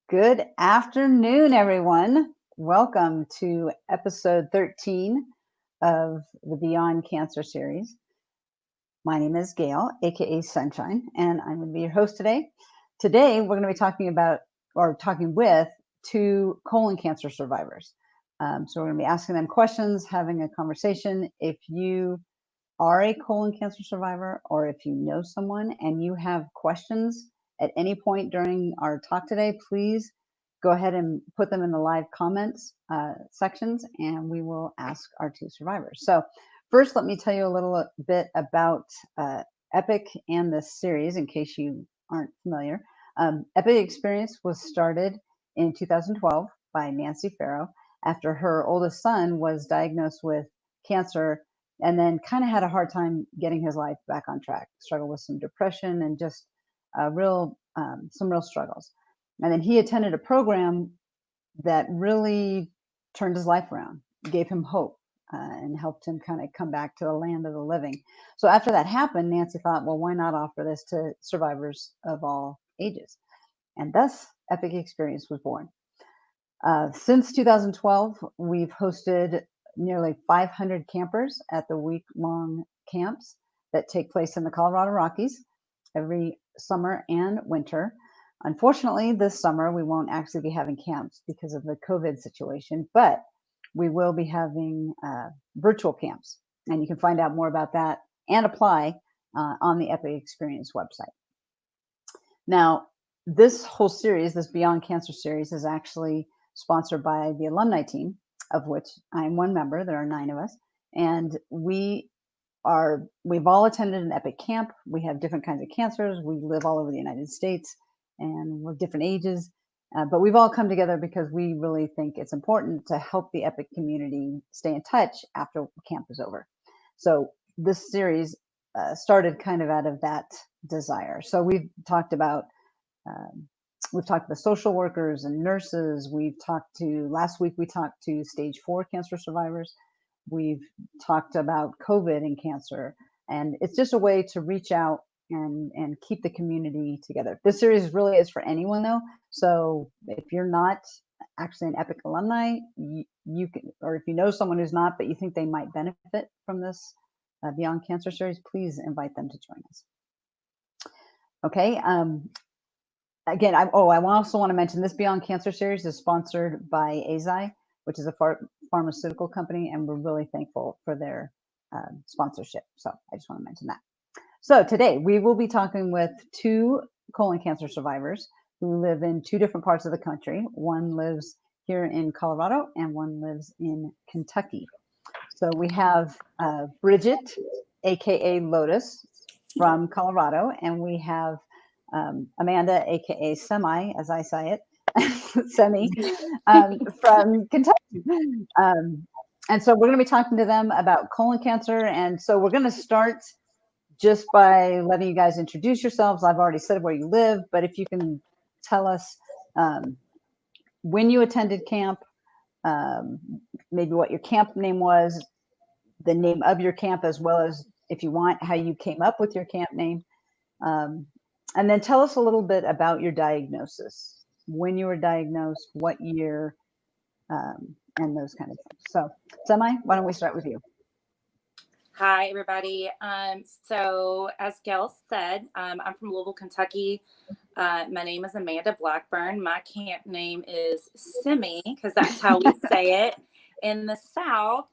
Good afternoon, everyone. Welcome to episode 13 of the Beyond Cancer series. My name is Gail, aka Sunshine, and I'm going to be your host today. Today, we're going to be talking with two colon cancer survivors. So we're going to be asking them questions, having a conversation. If you are a colon cancer survivor, or if you know someone and you have questions at any point during our talk today, please go ahead and put them in the live comments sections, and we will ask our two survivors. So first, let me tell you a little bit about Epic and this series, in case you aren't familiar. Epic Experience was started in 2012 by Nancy Farrow after her oldest son was diagnosed with cancer and then kind of had a hard time getting his life back on track, struggled with some depression and just some real struggles. And then he attended a program that really turned his life around, gave him hope, and helped him kind of come back to the land of the living. So after that happened, Nancy thought, well, why not offer this to survivors of all ages? And thus, Epic Experience was born. Since 2012, we've hosted nearly 500 campers at the week-long camps that take place in the Colorado Rockies every summer and winter. Unfortunately, this summer we won't actually be having camps because of the COVID situation, but we will be having virtual camps. And you can find out more about that and apply on the Epic Experience website. Now, this whole series, this Beyond Cancer series, is actually sponsored by the alumni team, of which I'm one member. There are 9 of us, and we've all attended an Epic camp. We have different kinds of cancers. We live all over the United States, and we're different ages, but we've all come together because we really think it's important to help the Epic community stay in touch after camp is over. So this series started kind of out of that desire. So we've talked about social workers and nurses. Last week we talked to stage 4 cancer survivors. We've talked about COVID and cancer, and it's just a way to reach out and keep the community together. This series really is for anyone, though. So if you're not actually an Epic alumni, you can, or if you know someone who's not, but you think they might benefit from this Beyond Cancer series, please invite them to join us. Okay. Again, I also want to mention this Beyond Cancer series is sponsored by Eisai, which is a pharmaceutical company, and we're really thankful for their sponsorship. So I just want to mention that. So today we will be talking with 2 colon cancer survivors who live in 2 different parts of the country. One lives here in Colorado and one lives in Kentucky. So we have Bridget, aka Lotus, from Colorado, and we have Amanda, aka Semi, as I say it, Semi, from Kentucky. And so we're going to be talking to them about colon cancer. And so we're going to start just by letting you guys introduce yourselves. I've already said where you live, but if you can tell us when you attended camp, maybe what your camp name was, the name of your camp, as well as, if you want, how you came up with your camp name. And then tell us a little bit about your diagnosis, when you were diagnosed, what year, and those kind of things. So, Semi, why don't we start with you? Hi, everybody. So as Gail said, I'm from Louisville, Kentucky. My name is Amanda Blackburn. My camp name is Simi, because that's how we say it in the South.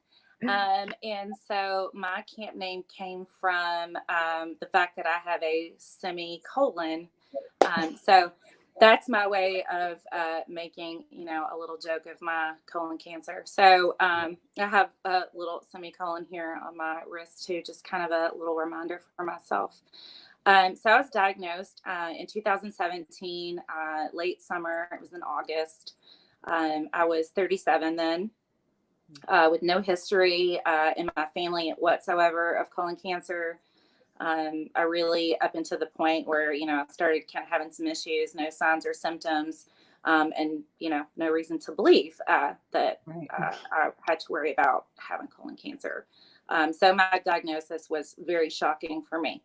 And so my camp name came from the fact that I have a semicolon. So that's my way of making, a little joke of my colon cancer. So I have a little semicolon here on my wrist too, just kind of a little reminder for myself. So I was diagnosed in 2017, late summer. It was in August. I was 37 then, with no history in my family whatsoever of colon cancer. I really, up until the point where, I started kind of having some issues, no signs or symptoms, and, no reason to believe that I had to worry about having colon cancer. So my diagnosis was very shocking for me.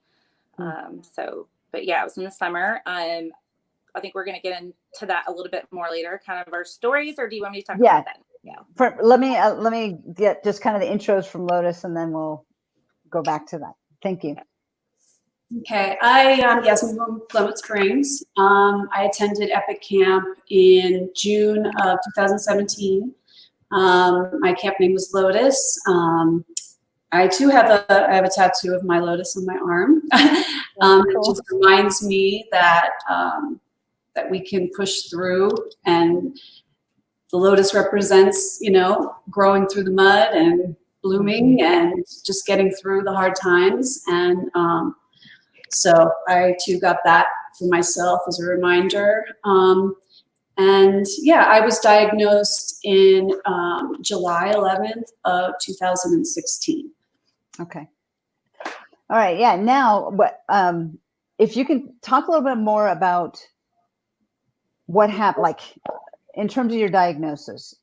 But yeah, it was in the summer. I think we're going to get into that a little bit more later, kind of our stories, or do you want me to talk Yeah. about that? Yeah. Let me get just kind of the intros from Lotus, and then we'll go back to that. Thank you. Okay, yes, I'm from Plymouth Springs. I attended Epic Camp in June of 2017. My camp name was Lotus. I too have a tattoo of my lotus on my arm. It just reminds me that that we can push through, and the lotus represents, growing through the mud and blooming and just getting through the hard times. And so I too got that for myself as a reminder. And yeah, I was diagnosed in July 11th of 2016. Okay. All right. Yeah. Now, if you can talk a little bit more about what happened, like in terms of your diagnosis,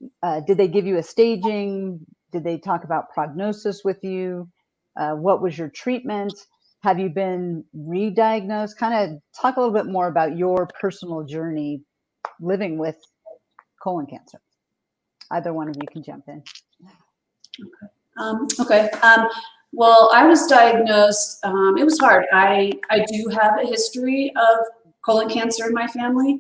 did they give you a staging? Did they talk about prognosis with you? What was your treatment? Have you been re-diagnosed? Kind of talk a little bit more about your personal journey living with colon cancer. Either one of you can jump in. Okay. Well, I was diagnosed. It was hard. I do have a history of colon cancer in my family,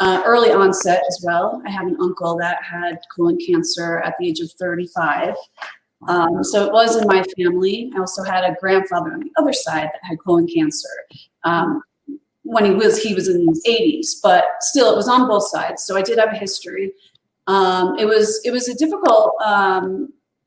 early onset as well. I have an uncle that had colon cancer at the age of 35. So it was in my family. I also had a grandfather on the other side that had colon cancer when he was in his 80s, but still it was on both sides. So I did have a history. It was a difficult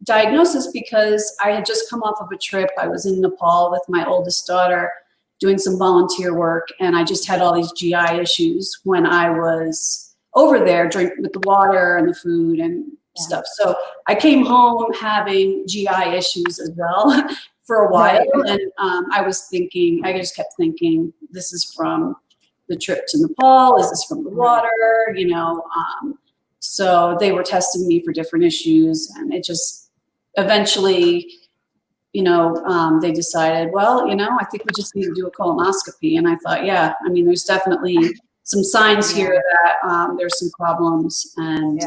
diagnosis because I had just come off of a trip. I was in Nepal with my oldest daughter doing some volunteer work, and I just had all these GI issues when I was over there, drinking with the water and the food and stuff. So I came home having GI issues as well for a while, and I just kept thinking, this is from the trip to Nepal, is this from the water, so they were testing me for different issues, and it just eventually, they decided, well, I think we just need to do a colonoscopy. And I thought, yeah, there's definitely some signs here that there's some problems. And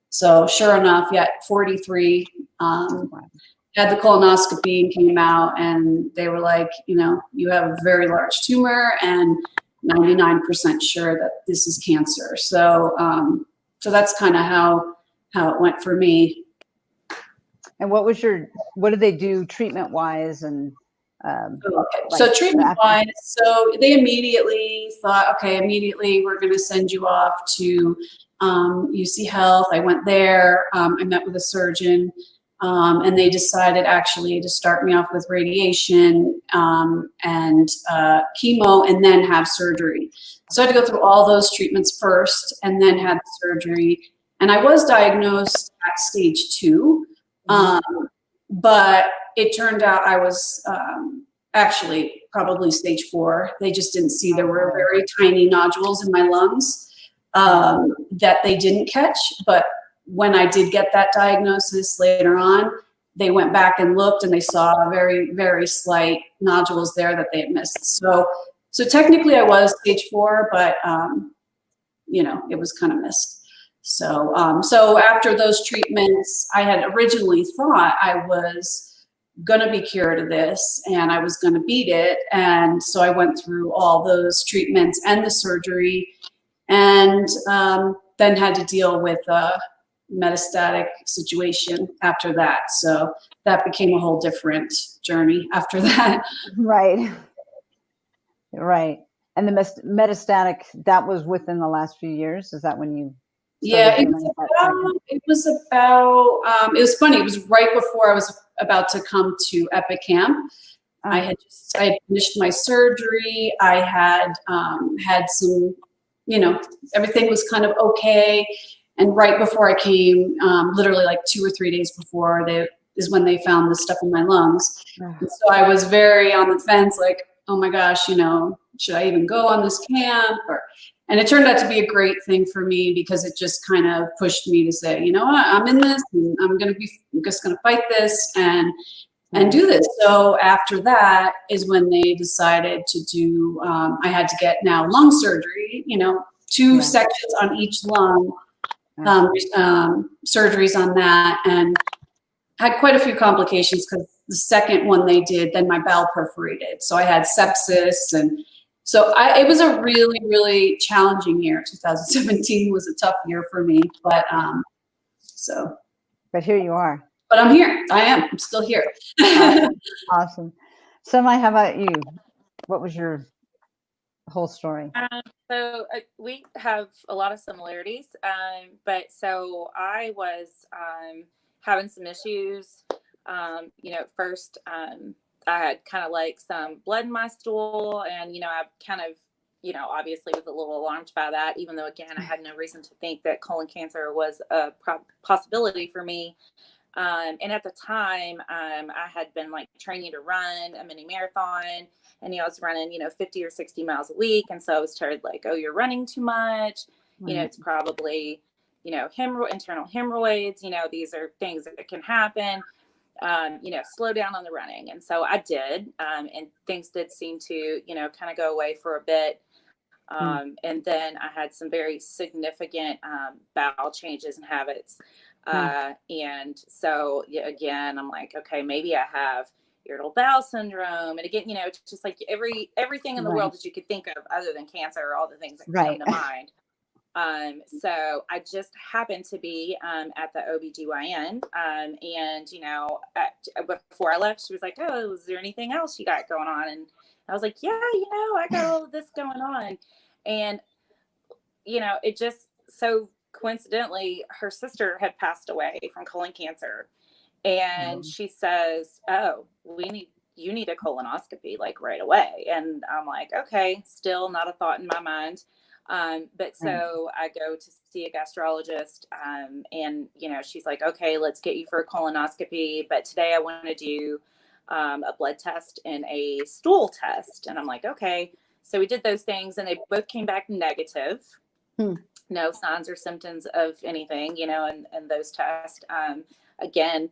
so sure enough, 43, had the colonoscopy and came out, and they were like, you have a very large tumor and 99% sure that this is cancer. So, so that's kind of how it went for me. And what did they do treatment wise? And so treatment wise, so they immediately thought, okay, we're going to send you off to UC Health. I went there. I met with a surgeon, and they decided actually to start me off with radiation and chemo, and then have surgery. So I had to go through all those treatments first, and then had the surgery. And I was diagnosed at stage 2. But it turned out I was actually probably stage 4. They just didn't see there were very tiny nodules in my lungs that they didn't catch. But when I did get that diagnosis later on, they went back and looked, and they saw very, very slight nodules there that they had missed. So technically I was stage 4, but it was kind of missed. So, so after those treatments, I had originally thought I was going to be cured of this and I was going to beat it. And so I went through all those treatments and the surgery, and then had to deal with a metastatic situation after that. So that became a whole different journey after that. Right. And the metastatic, that was within the last few years? Is that when you... Yeah, it was funny. It was right before I was about to come to Epic Camp. I had finished my surgery. I had had some, everything was kind of okay. And right before I came, literally like 2 or 3 days before, is when they found the stuff in my lungs. And so I was very on the fence, like, oh my gosh, should I even go on this camp? And it turned out to be a great thing for me, because it just kind of pushed me to say, you know what, I'm in this, and I'm just going to fight this. And and do this. So after that is when they decided to do, I had to get now lung surgery, two sections on each lung, surgeries on that, and had quite a few complications because the second one they did, then my bowel perforated. So I had sepsis. And so it was a really, really challenging year. 2017 was a tough year for me, but But here you are. But I'm here. I'm still here. Awesome. Semi, how about you? What was your whole story? So we have a lot of similarities. But so I was having some issues. First, I had kind of like some blood in my stool, and I kind of, obviously was a little alarmed by that, even though again I had no reason to think that colon cancer was a possibility for me. And at the time, I had been like training to run a mini marathon, and I was running 50 or 60 miles a week, and so I was told like, oh, you're running too much. It's probably internal hemorrhoids. These are things that can happen. Slow down on the running. And so I did, and things did seem to kind of go away for a bit. And then I had some very significant bowel changes and habits. And so again, I'm like, okay, maybe I have irritable bowel syndrome. And again, it's just like everything in the world that you could think of other than cancer, or all the things that come to mind. So I just happened to be at the OBGYN, and before I left, she was like, oh, is there anything else you got going on? And I was like, yeah, I got all of this going on. And it just so coincidentally, her sister had passed away from colon cancer, and she says, oh, you need a colonoscopy like right away. And I'm like, okay, still not a thought in my mind. But so I go to see a gastrologist, and she's like, okay, let's get you for a colonoscopy, but today I want to do a blood test and a stool test. And I'm like, okay. So we did those things, and they both came back negative. No signs or symptoms of anything, and those tests. Again,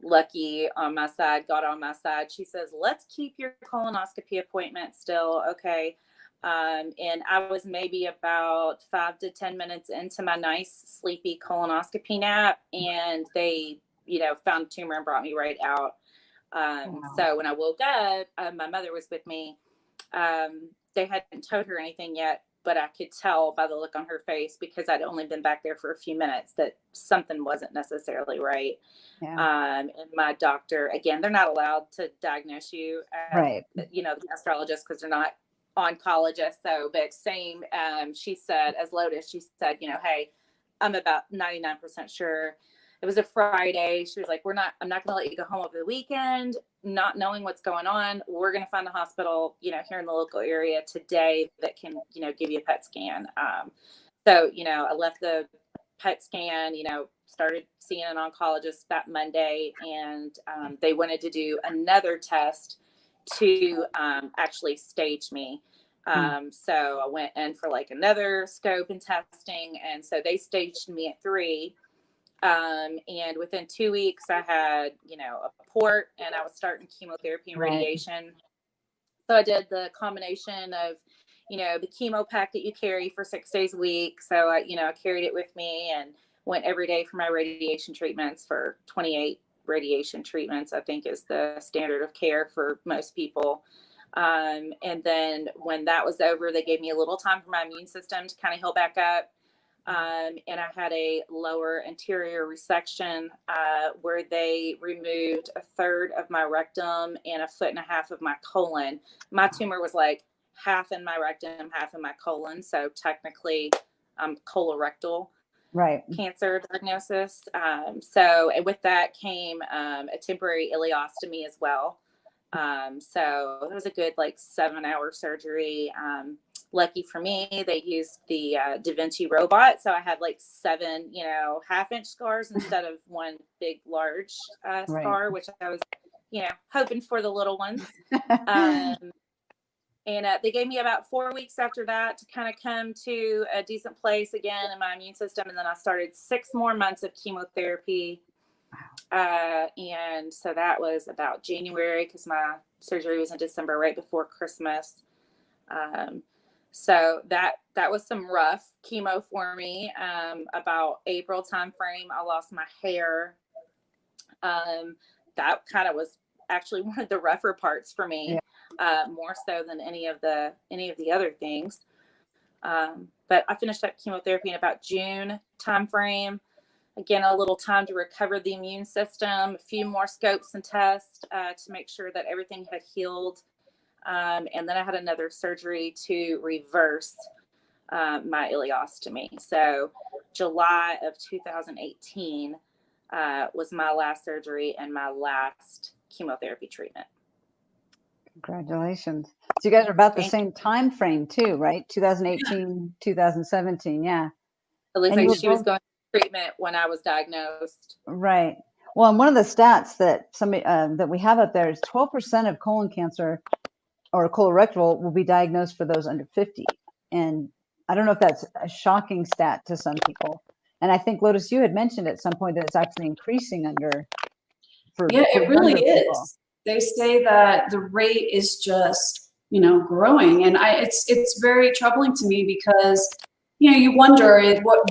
lucky on my side, got on my side. She says, let's keep your colonoscopy appointment still. Okay. And I was maybe about 5 to 10 minutes into my nice sleepy colonoscopy nap, and they, found a tumor and brought me right out. So when I woke up, my mother was with me. They hadn't told her anything yet, but I could tell by the look on her face, because I'd only been back there for a few minutes, that something wasn't necessarily right. And my doctor, again, they're not allowed to diagnose you, the gastrologist, because they're not oncologist. So, but same, she said, as Lotus, she said, hey, I'm about 99% sure. It was a Friday. She was like, I'm not going to let you go home over the weekend, not knowing what's going on. We're going to find a hospital, here in the local area today that can, give you a PET scan. So, I left the PET scan, started seeing an oncologist that Monday, and they wanted to do another test to actually stage me. So I went in for like another scope and testing. And so they staged me at 3. And within 2 weeks I had, a port, and I was starting chemotherapy and radiation. So I did the combination of, the chemo pack that you carry for 6 days a week. So I carried it with me and went every day for my radiation treatments, for 28 radiation treatments, I think is the standard of care for most people. And then when that was over, they gave me a little time for my immune system to kind of heal back up. And I had a lower anterior resection where they removed 1/3 of my rectum and 1.5 feet of my colon. My tumor was like half in my rectum, half in my colon. So technically I'm colorectal cancer diagnosis. So with that came a temporary ileostomy as well. So it was a good 7-hour surgery. Lucky for me, they used the Da Vinci robot. So I had 7, 1/2-inch scars instead of one big, large scar, which I was, hoping for the little ones. And they gave me about 4 weeks after that to kind of come to a decent place again in my immune system. And then I started 6 more months of chemotherapy. And so that was about January, because my surgery was in December, right before Christmas. So that was some rough chemo for me. About April timeframe, I lost my hair. That kind of was actually one of the rougher parts for me, more so than any of the other things. But I finished up chemotherapy in about June timeframe. Again, a little time to recover the immune system, a few more scopes and tests to make sure that everything had healed. And then I had another surgery to reverse my ileostomy. So July of 2018 was my last surgery and my last chemotherapy treatment. Congratulations. So you guys are about the same time frame too, right? 2018, 2017. Yeah. It looks like she was going through treatment when I was diagnosed. Right. Well, and one of the stats that that we have up there is 12% of colon cancer or colorectal will be diagnosed for those under 50. And I don't know if that's a shocking stat to some people. And I think, Lotus, you had mentioned at some point that it's actually increasing it really is. They say that the rate is just, growing. And it's very troubling to me because, you wonder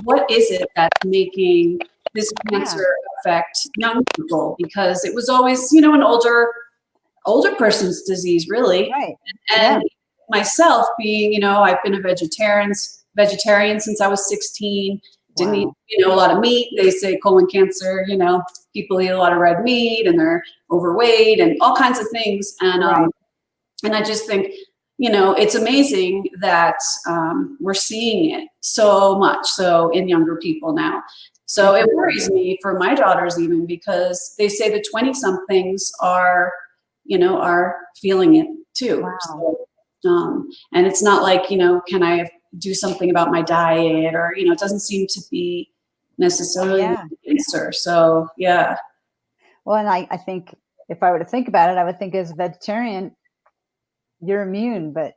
what is it that's making this cancer affect young people? Because it was always, an older person's disease, really. Right. And myself being, I've been a vegetarian since I was 16. Didn't eat, a lot of meat. They say colon cancer, people eat a lot of red meat and they're overweight and all kinds of things. And and I just think, it's amazing that we're seeing it so much so in younger people now. So it worries me for my daughters even, because they say the 20-somethings are feeling it too. Wow. So, and it's not like, can I do something about my diet, or, it doesn't seem to be necessarily an answer. So, yeah. Well, and I think if I were to think about it, I would think as a vegetarian, you're immune, but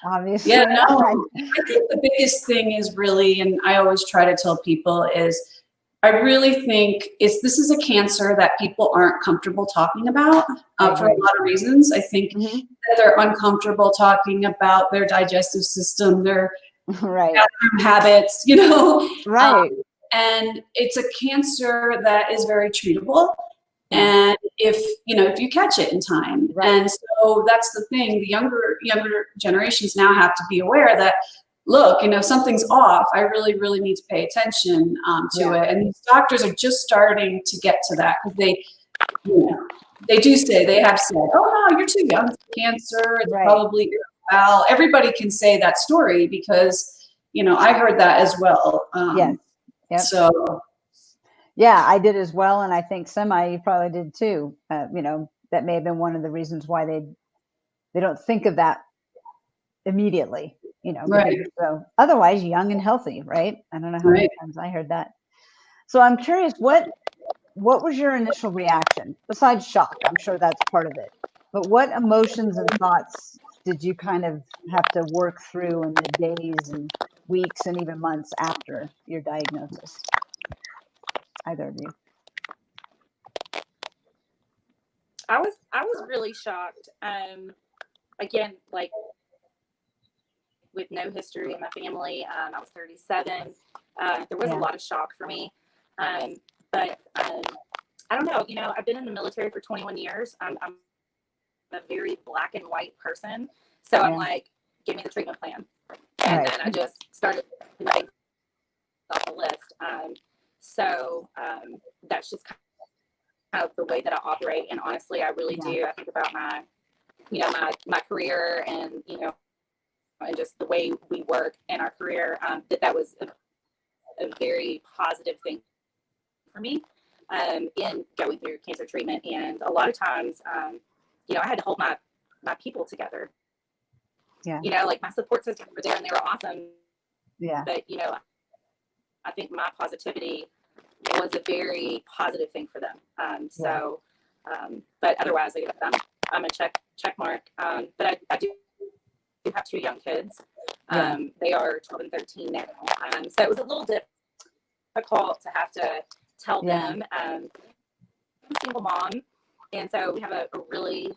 obviously no. I think the biggest thing is really, and I always try to tell people, is I really think this is a cancer that people aren't comfortable talking about for a lot of reasons. I think that they're uncomfortable talking about their digestive system, their bathroom habits, and it's a cancer that is very treatable. And if you catch it in time, and so that's the thing. The younger generations now have to be aware that, look, something's off. I really, really need to pay attention to it. And these doctors are just starting to get to that, because they do say, they have said, oh no, you're too young for cancer. It's probably, well, everybody can say that story, because I heard that as well. So. Yeah, I did as well, and I think you probably did too. That may have been one of the reasons why they don't think of that immediately. So otherwise, young and healthy, right? I don't know how many times I heard that. So I'm curious, what was your initial reaction besides shock? I'm sure that's part of it, but what emotions and thoughts did you kind of have to work through in the days and weeks and even months after your diagnosis? Either of you. I was really shocked. Again, like, with no history in my family, I was 37. There was a lot of shock for me. But I don't know. I've been in the military for 21 years. I'm a very black and white person, so I'm like, give me the treatment plan, and then I just started putting off the list. So that's just kind of the way that I operate. And honestly, I really do. I think about my career, and and just the way we work in our career. That was a very positive thing for me in going through cancer treatment. And a lot of times, I had to hold my people together. Like, my support system were there and they were awesome. But I think my positivity was a very positive thing for them. But otherwise, I'm a check mark. But I do have two young kids. They are 12 and 13 now. So it was a little difficult to have to tell them. I'm a single mom, and so we have a really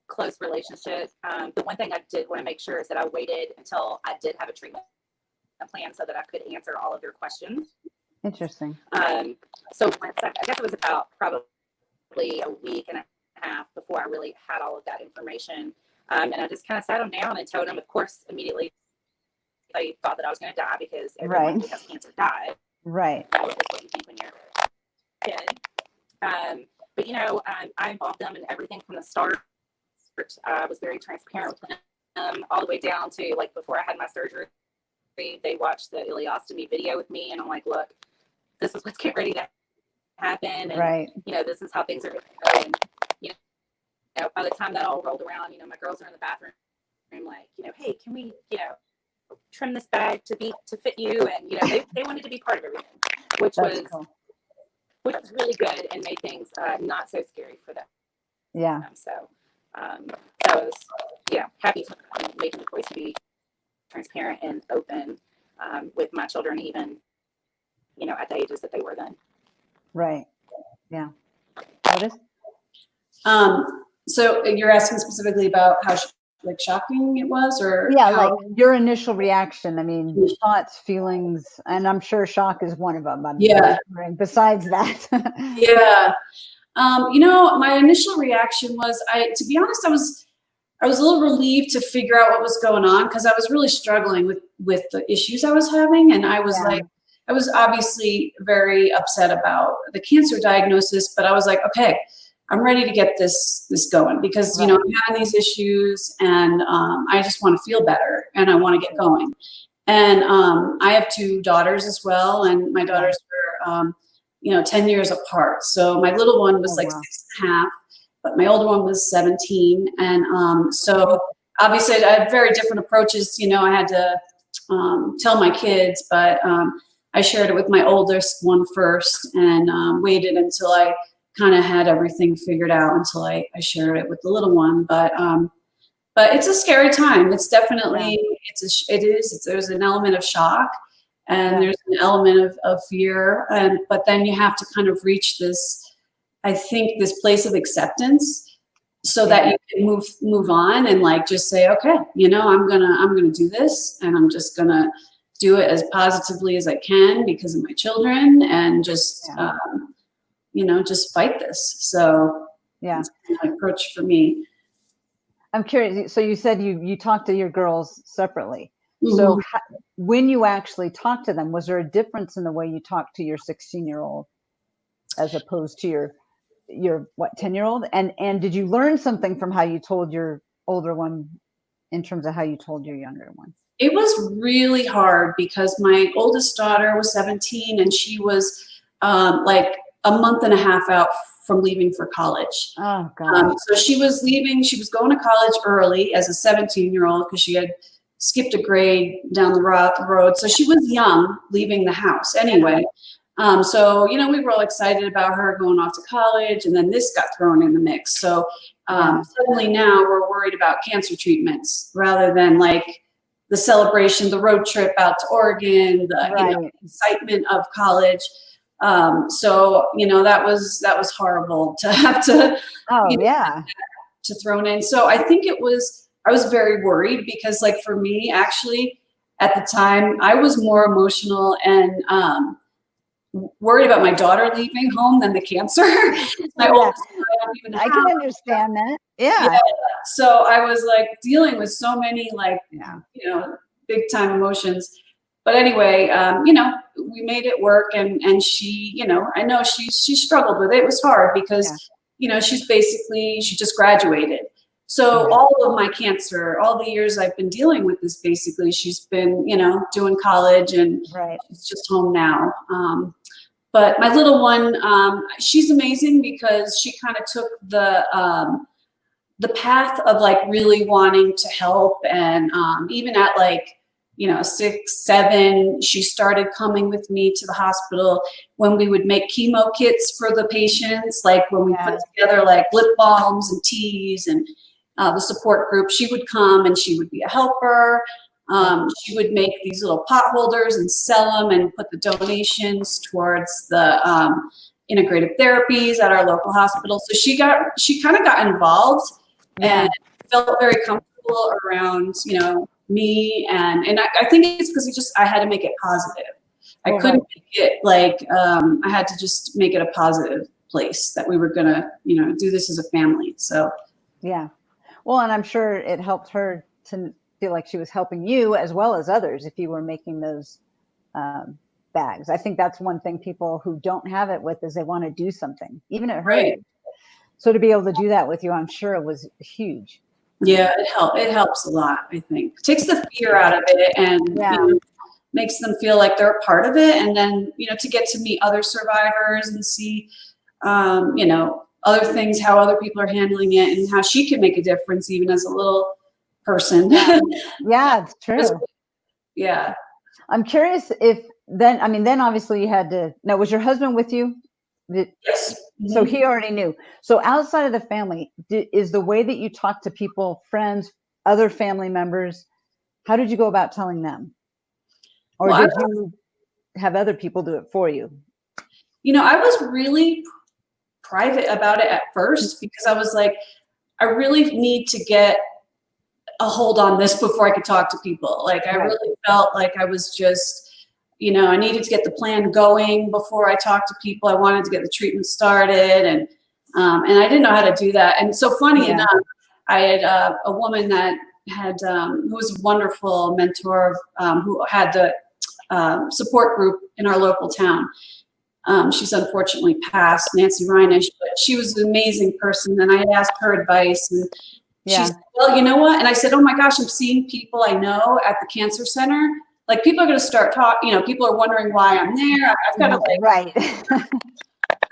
close relationship. The one thing I did want to make sure is that I waited until I did have a treatment plan so that I could answer all of their questions. Interesting. So once I guess it was about probably a week and a half before I really had all of that information. And I just kind of sat them down and told them, of course, immediately they thought that I was going to die because everyone who has cancer died. Right. That was what you think when you're a kid. But, you know, I involved them in everything from the start. I was very transparent with them all the way down to, like, before I had my surgery, they watched the ileostomy video with me, and I'm like, look, this is what's getting ready to happen. And, you know, this is how things are going to go. And, you know, by the time that all rolled around, you know, my girls are in the bathroom, like, you know, hey, can we, you know, trim this bag to fit you? And, you know, they wanted to be part of everything, which was really good and made things not so scary for them. Yeah. So I was, happy to making the choice to be transparent and open with my children, even, you know, at the ages that they were then. Right. Yeah. Lotus? So you're asking specifically about how shocking it was, or like your initial reaction. I mean, thoughts, feelings, and I'm sure shock is one of them. Besides that. Yeah. You know, my initial reaction was, to be honest, I was a little relieved to figure out what was going on, because I was really struggling with the issues I was having. And I was like, I was obviously very upset about the cancer diagnosis, but I was like, okay, I'm ready to get this going, because, you know, I'm having these issues, and I just want to feel better, and I want to get going. And I have 2 daughters as well, and my daughters were, you know, 10 years apart. So my little one was 6.5, but my older one was 17. And so obviously I had very different approaches. You know, I had to tell my kids, but I shared it with my oldest one first, and waited until I kind of had everything figured out until I shared it with the little one. But it's a scary time. It's definitely, there's an element of shock, and there's an element of fear. But then you have to kind of reach this, I think, this place of acceptance, so that you can move on and, like, just say, okay, you know, I'm gonna do this, and I'm just gonna do it as positively as I can because of my children, and just you know, just fight this. So that's my approach for me. I'm curious. So you said you talked to your girls separately. So when you actually talked to them, was there a difference in the way you talked to your 16-year-old as opposed to your 10-year-old? And did you learn something from how you told your older one in terms of how you told your younger one? It was really hard, because my oldest daughter was 17, and she was like a month and a half out from leaving for college. Oh, God. So she was leaving. She was going to college early as a 17-year-old, because she had skipped a grade down the road. So she was young, leaving the house anyway. So, you know, we were all excited about her going off to college, and then this got thrown in the mix. So suddenly now we're worried about cancer treatments rather than, like, the celebration, the road trip out to Oregon, the you know, excitement of college. So, you know, that was horrible to have to, to thrown in. So I think I was very worried, because, like, for me, actually, at the time, I was more emotional and worried about my daughter leaving home than the cancer. My oldest child, I can understand that. Yeah. So I was, like, dealing with so many, like, you know, big time emotions. But anyway, you know, we made it work, and she, you know, I know she struggled with it. It was hard because, you know, she just graduated. So all of my cancer, all the years I've been dealing with this, basically, she's been, you know, doing college, and she's just home now. But my little one, she's amazing, because she kind of took the path of, like, really wanting to help. And even at, like, you know, 6, 7, she started coming with me to the hospital when we would make chemo kits for the patients. Like, when we put together, like, lip balms and teas, and the support group, she would come and she would be a helper. She would make these little pot holders and sell them and put the donations towards the integrative therapies at our local hospital. So she kind of got involved and felt very comfortable around, me. And I think it's because I had to make it positive. I couldn't make it like, I had to just make it a positive place that we were going to, do this as a family. So. Yeah. Well, and I'm sure it helped her to feel like she was helping you as well as others if you were making those bags. I think that's one thing people who don't have it with is they want to do something, even at her age. So to be able to do that with you, I'm sure it was huge. Yeah, it helps a lot, I think. It takes the fear out of it and makes them feel like they're a part of it. And then, to get to meet other survivors and see, other things, how other people are handling it and how she can make a difference even as a little person. Yeah, it's true. Yeah. I'm curious if then obviously you had to, now was your husband with you? Yes. So he already knew. So outside of the family, is the way that you talk to people, friends, other family members, how did you go about telling them? Or did you have other people do it for you? I was really private about it at first because I was like, I really need to get a hold on this before I could talk to people. Like I really felt like I was just, I needed to get the plan going before I talked to people. I wanted to get the treatment started and I didn't know how to do that. And so funny enough, I had a woman that had, who was a wonderful mentor, who had the support group in our local town. She's unfortunately passed, Nancy Reinish, but she was an amazing person. And I had asked her advice and she said, well, you know what? And I said, oh my gosh, I'm seeing people I know at the cancer center. Like people are going to start talking, people are wondering why I'm there. I've got to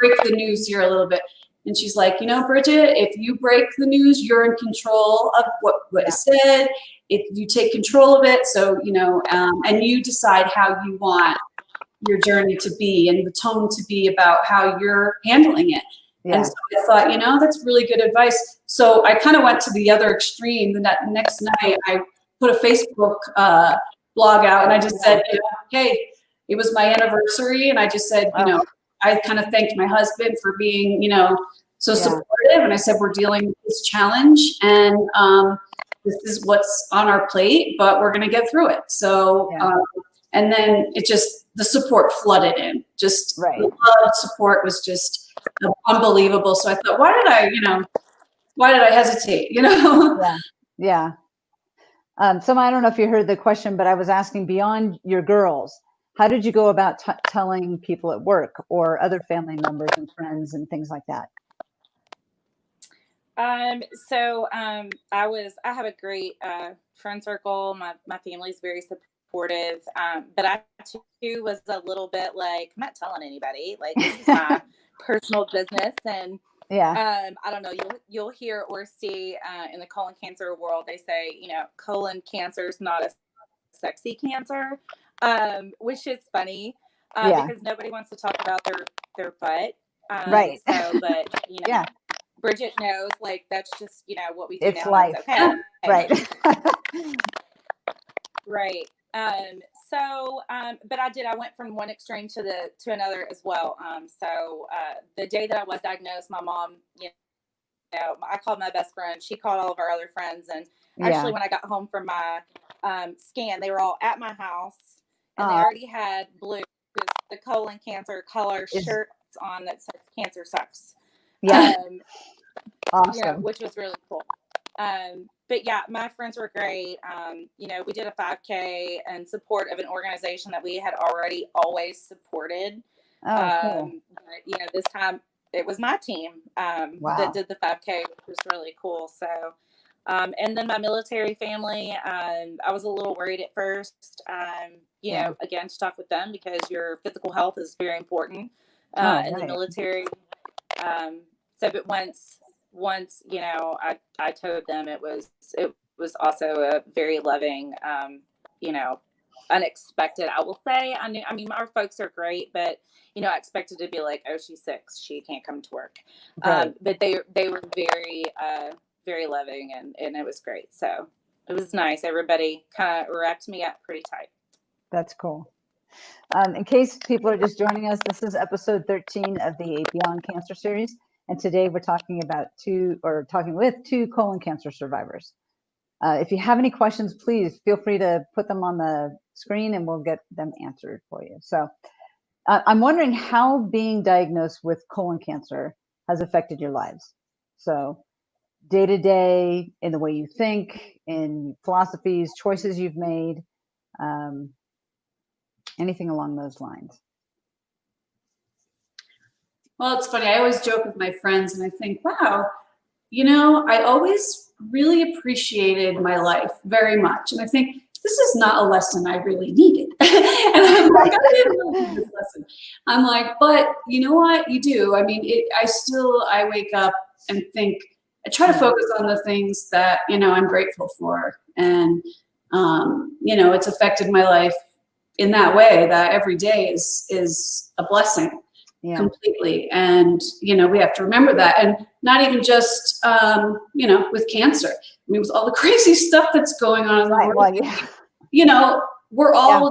break the news here a little bit. And she's like, Bridget, if you break the news, you're in control of what is said. If you take control of it. So, and you decide how you want your journey to be and the tone to be about how you're handling it. Yeah. And so I thought, that's really good advice. So I kind of went to the other extreme. And that next night I put a Facebook blog out and I just said, hey, it was my anniversary. And I just said, I kind of thanked my husband for being, so supportive. And I said, we're dealing with this challenge and this is what's on our plate, but we're going to get through it. So, and then the support flooded in. Just the love support was just unbelievable. So I thought, why did I hesitate? Yeah. So I don't know if you heard the question, but I was asking beyond your girls, how did you go about telling people at work or other family members and friends and things like that? I have a great friend circle. My family's very supportive. But I too was a little bit like, I'm not telling anybody, like this is my personal business. And I don't know, you'll hear or see in the colon cancer world, they say, colon cancer is not a sexy cancer, which is funny because nobody wants to talk about their butt. So, but, Bridget knows, like, that's just, what we do it's now. Life. It's okay. Right. Right. But I went from one extreme to another as well. The day that I was diagnosed, my mom, I called my best friend. She called all of our other friends. And actually when I got home from my scan, they were all at my house and they already had blue, the colon cancer color shirts on that said cancer sucks. Awesome. Which was really cool. But yeah, my friends were great. We did a 5K in support of an organization that we had already always supported. Cool. But, this time it was my team that did the 5K, which was really cool. So, and then my military family, I was a little worried at first, again, to talk with them because your physical health is very important in the military. But once, I told them it was also a very loving, unexpected, I will say. I mean, our folks are great, but, I expected to be like, oh, she's sick, she can't come to work. But they were very, very loving and it was great. So It was nice. Everybody kind of wrapped me up pretty tight. That's cool. In case people are just joining us, this is episode 13 of the Beyond Cancer series. And today we're talking with two colon cancer survivors. If you have any questions, please feel free to put them on the screen and we'll get them answered for you. So I'm wondering how being diagnosed with colon cancer has affected your lives. So day to day, in the way you think, in philosophies, choices you've made, anything along those lines. Well, it's funny. I always joke with my friends and I think, wow, you know, I always really appreciated my life very much. And I think this is not a lesson I really needed. And I'm like, I didn't really need this lesson. I'm like, but you know what? You do. I mean, I wake up and think, I try to focus on the things that, you know, I'm grateful for. And, you know, it's affected my life in that way that every day is a blessing. Yeah. Completely. And, you know, we have to remember that. And not even just, you know, with cancer. I mean, with all the crazy stuff that's going on in the world, well, yeah. You know, we're all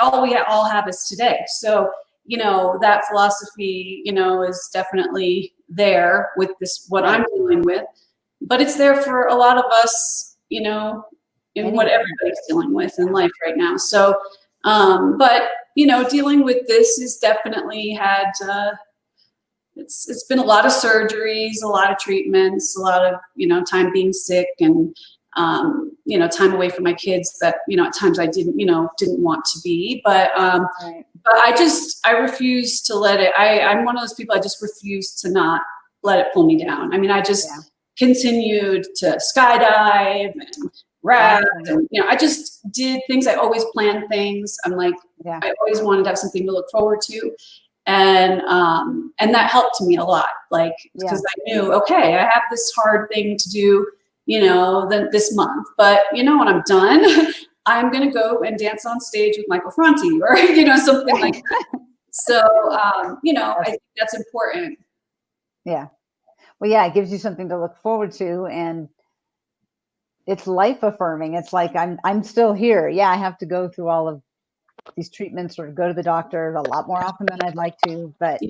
all we all have is today. So, you know, that philosophy, you know, is definitely there with this, what I'm dealing with, but it's there for a lot of us, you know, in what everybody's dealing with in life right now. So, but, you know, dealing with this has definitely had, it's been a lot of surgeries, a lot of treatments, a lot of, you know, time being sick and, you know, time away from my kids that, you know, at times I didn't want to be, but I refuse to let it, I'm one of those people, I just refuse to not let it pull me down. I mean, I just continued to skydive and rap, and, you know, I just did things. I always planned things. I'm like, I always wanted to have something to look forward to. And that helped me a lot, like, because I knew, okay, I have this hard thing to do, you know, this month, but you know, when I'm done, I'm going to go and dance on stage with Michael Franti or, you know, something like that. So, you know, I think that's important. Yeah. Well, yeah, it gives you something to look forward to, and it's life affirming. It's like, I'm still here. Yeah, I have to go through all of these treatments or go to the doctor a lot more often than I'd like to, but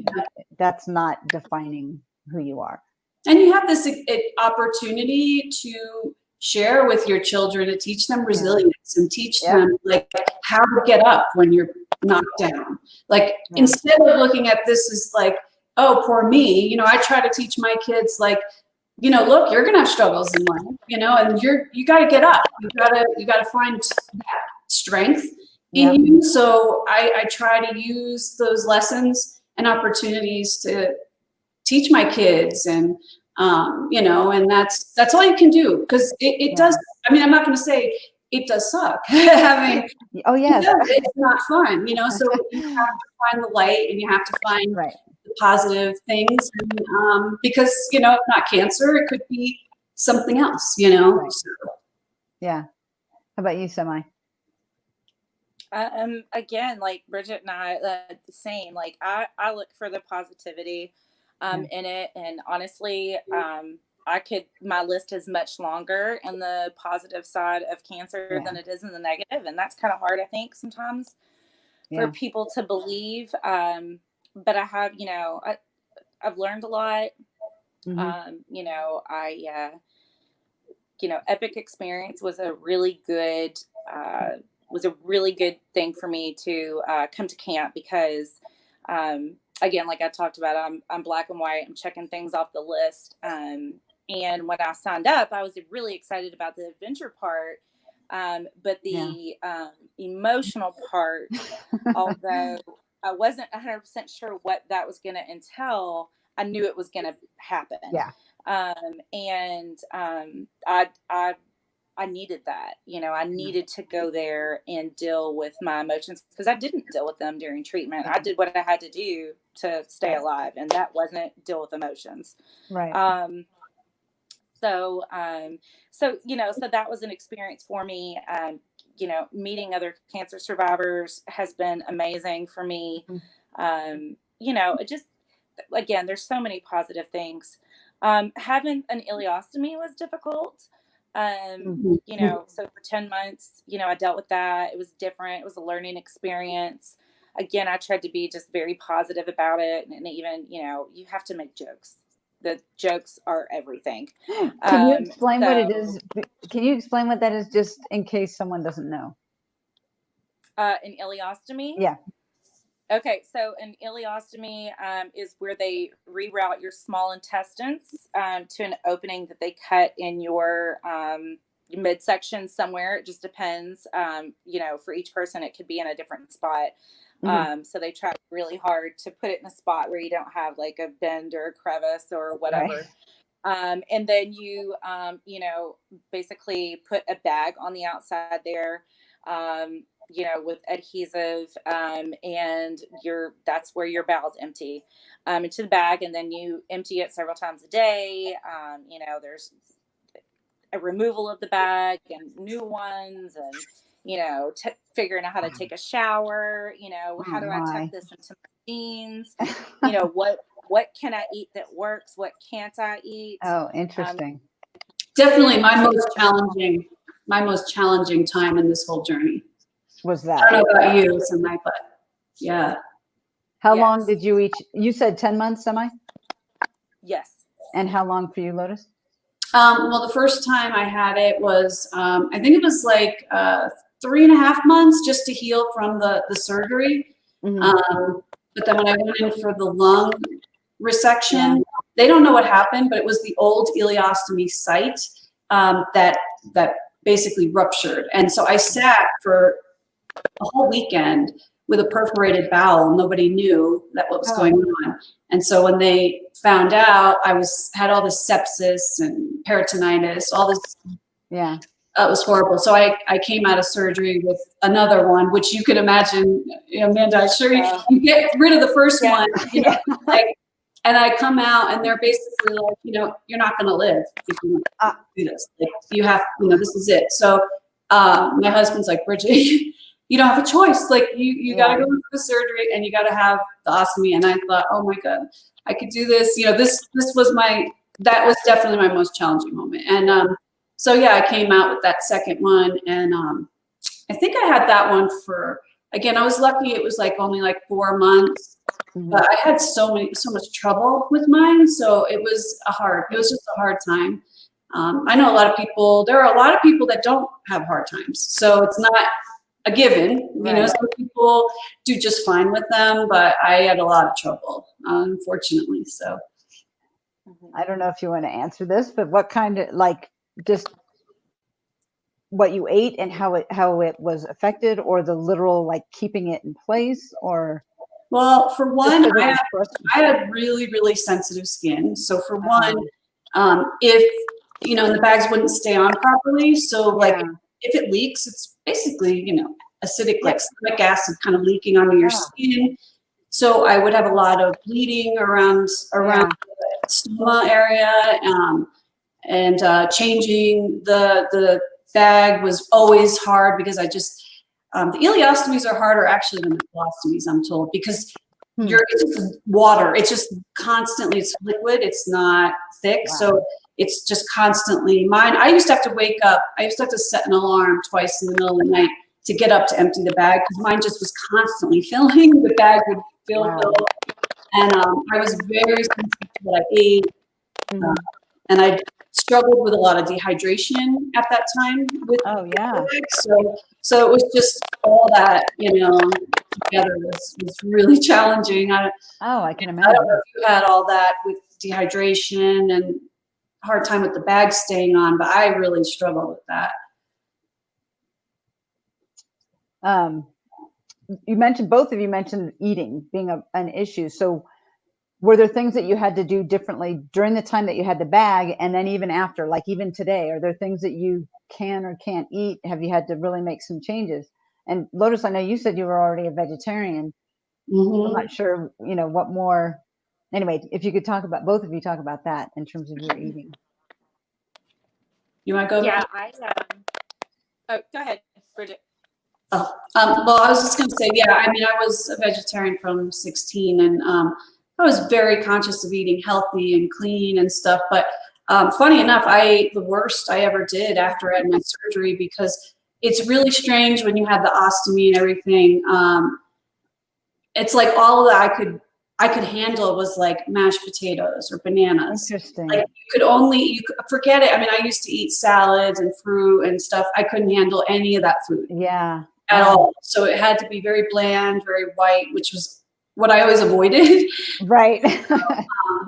that's not defining who you are. And you have this opportunity to share with your children, to teach them resilience and teach them like how to get up when you're knocked down. Like instead of looking at this as like, oh, poor me, you know, I try to teach my kids like, you know, look, you're gonna have struggles in life, you know, and you gotta get up. You gotta find that strength in you. So I try to use those lessons and opportunities to teach my kids, and you know, and that's all you can do, because it does. I mean, I'm not going to say it does suck. I mean, it's not fun, you know. So you have to find the light, and you have to find the positive things, and, because you know, if not cancer, it could be something else, you know. So. Yeah. How about you, Semi? Again, like Bridget and I, the same. Like I look for the positivity in it, and honestly, my list is much longer in the positive side of cancer than it is in the negative, and that's kind of hard, I think, sometimes for people to believe. But I have, you know, I've learned a lot. You know, you know, Epic Experience was a really good thing for me to come to camp, because again, like I talked about, I'm black and white. I'm checking things off the list. And when I signed up, I was really excited about the adventure part. But the emotional part, although I wasn't 100% sure what that was going to entail, I knew it was going to happen. Yeah. I needed that, you know, I needed to go there and deal with my emotions, because I didn't deal with them during treatment. I did what I had to do to stay alive, and that wasn't deal with emotions. Right. So, you know, so that was an experience for me. You know, meeting other cancer survivors has been amazing for me. You know, it just, again, there's so many positive things. Having an ileostomy was difficult. You know, so for 10 months, you know, I dealt with that. It was different. It was a learning experience. Again, I tried to be just very positive about it. And even, you know, you have to make jokes. The jokes are everything. Can you explain what it is? Can you explain what that is, just in case someone doesn't know? An ileostomy? Yeah. Okay, so an ileostomy is where they reroute your small intestines to an opening that they cut in your midsection somewhere. It just depends. You know, for each person, it could be in a different spot. So they try really hard to put it in a spot where you don't have like a bend or a crevice or whatever. Right. And then you, you know, basically put a bag on the outside there. You know, with adhesive, and that's where your bowels empty into the bag, and then you empty it several times a day. You know, there's a removal of the bag and new ones, and you know, figuring out how to take a shower. You know, how do I tuck this into my jeans? You know, what can I eat that works? What can't I eat? Oh, interesting. Definitely my most challenging time in this whole journey. Was that? I don't know about you, tonight, but yeah. How long did you each? You said 10 months, Semi? Yes. And how long for you, Lotus? Well, the first time I had it was, I think it was like 3.5 months just to heal from the surgery. But then when I went in for the lung resection, they don't know what happened, but it was the old ileostomy site that basically ruptured. And so I sat for a whole weekend with a perforated bowel. Nobody knew what was going on. And so when they found out, I had all this sepsis and peritonitis, all this. Yeah. It was horrible. So I came out of surgery with another one, which you can imagine, Amanda, I'm sure you get rid of the first one, you know, like, and I come out and they're basically like, you know, you're not going to live if you do this. Like, you have, you know, this is it. So my husband's like, Bridget, you don't have a choice. Like you got to go into the surgery and you got to have the ostomy. And I thought, oh my God, I could do this. You know, that was definitely my most challenging moment. And so yeah, I came out with that second one. And I think I had that one for, again, I was lucky. It was like only like 4 months, but I had so much trouble with mine. So it was just a hard time. I know there are a lot of people that don't have hard times. So it's not a given, you know, some people do just fine with them, but I had a lot of trouble, unfortunately. So I don't know if you want to answer this, but what kind of, like, just what you ate and how it was affected, or the literal, like, keeping it in place, or? Well, for one, I had really, really sensitive skin. So for one, if, you know, the bags wouldn't stay on properly. So like, if it leaks, it's basically, you know, acidic, like stomach acid kind of leaking onto your skin. So I would have a lot of bleeding around the stoma area, and changing the bag was always hard because I just, the ileostomies are harder actually than the colostomies, I'm told, because it's just water. It's just constantly, it's liquid. It's not thick. So it's just constantly mine. I used to have to wake up. I used to have to set an alarm twice in the middle of the night to get up to empty the bag because mine just was constantly filling. The bag would fill. And I was very sensitive to what I ate. And I struggled with a lot of dehydration at that time. So it was just all that, you know, together was really challenging. I can imagine. I don't know if you had all that with dehydration and hard time with the bag staying on, but I really struggled with that. Both of you mentioned eating being an issue. So were there things that you had to do differently during the time that you had the bag, and then even after, like even today? Are there things that you can or can't eat? Have you had to really make some changes? And Lotus, I know you said you were already a vegetarian. I'm not sure, you know, what more. Anyway, if you could both of you talk about that in terms of your eating. You want to go? Yeah, go ahead, Bridget. Well, I was just going to say, I mean, I was a vegetarian from 16, and I was very conscious of eating healthy and clean and stuff. But Funny enough, I ate the worst I ever did after I had my surgery, because it's really strange when you have the ostomy and everything. It's like all that I could handle was like mashed potatoes or bananas. Interesting. Like you could forget it. I mean, I used to eat salads and fruit and stuff. I couldn't handle any of that food. Yeah. At all. So it had to be very bland, very white, which was what I always avoided. Right.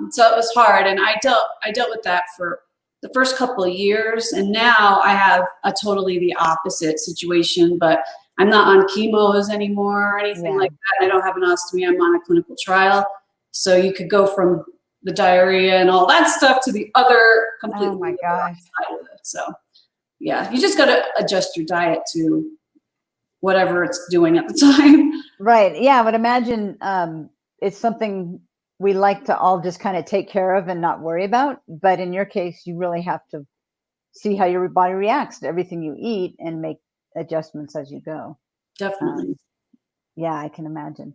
So it was hard, and I dealt with that for the first couple of years, and now I have a totally the opposite situation. But I'm not on chemos anymore or anything like that. I don't have an ostomy. I'm on a clinical trial, so you could go from the diarrhea and all that stuff to the other completely. Oh my gosh. Side of it. So yeah, you just got to adjust your diet to whatever it's doing at the time. Right. Yeah. I would imagine it's something we like to all just kind of take care of and not worry about. But in your case, you really have to see how your body reacts to everything you eat and make adjustments as you go. Definitely. Yeah, I can imagine.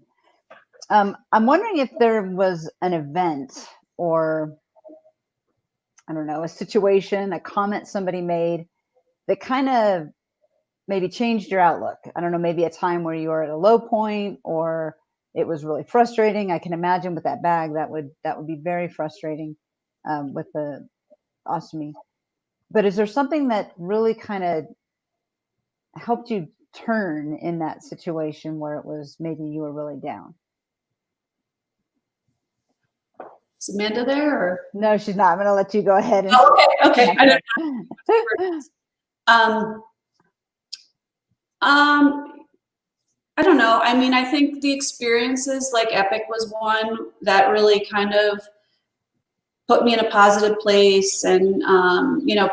I'm wondering if there was an event or, I don't know, a situation, a comment somebody made that kind of maybe changed your outlook. I don't know, maybe a time where you were at a low point or it was really frustrating. I can imagine with that bag that would be very frustrating with the ostomy. But is there something that really kind of helped you turn in that situation where it was maybe you were really down? Is Amanda there? Or? No, she's not. I'm going to let you go ahead. And okay. I don't know. I don't know. I mean, I think the experiences like Epic was one that really kind of put me in a positive place and,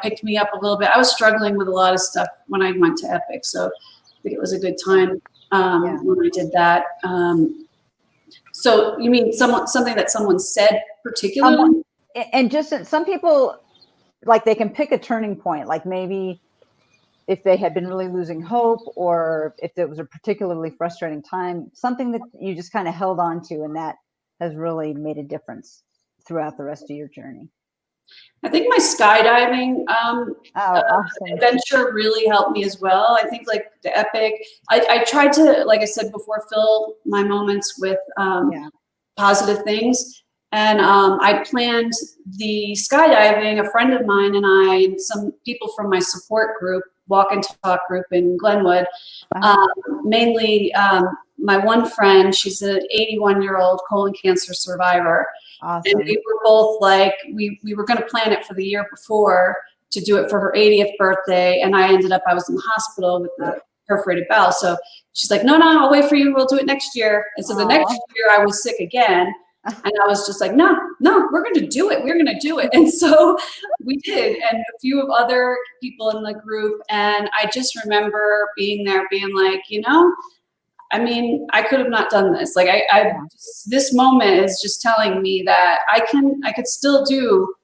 picked me up a little bit. I was struggling with a lot of stuff when I went to Epic. So I think it was a good time when I did that. So you mean something that someone said particularly? And just some people, like, they can pick a turning point, like maybe if they had been really losing hope or if it was a particularly frustrating time, something that you just kind of held on to and that has really made a difference throughout the rest of your journey. I think my skydiving awesome. adventure really helped me as well. I think like the Epic, I tried to, like I said before, fill my moments with positive things. And I planned the skydiving. A friend of mine and I, and some people from my support group, walk and talk group in Glenwood, mainly my one friend, she's an 81-year-old colon cancer survivor. Awesome. And we were both like, we were going to plan it for the year before to do it for her 80th birthday. And I was in the hospital with the perforated bowel. So she's like, no, I'll wait for you. We'll do it next year. And so the next year I was sick again. And I was just like, no, we're going to do it. We're going to do it. And so we did. And a few of other people in the group. And I just remember being there being like, I mean, I could have not done this. Like this moment is just telling me that I could still do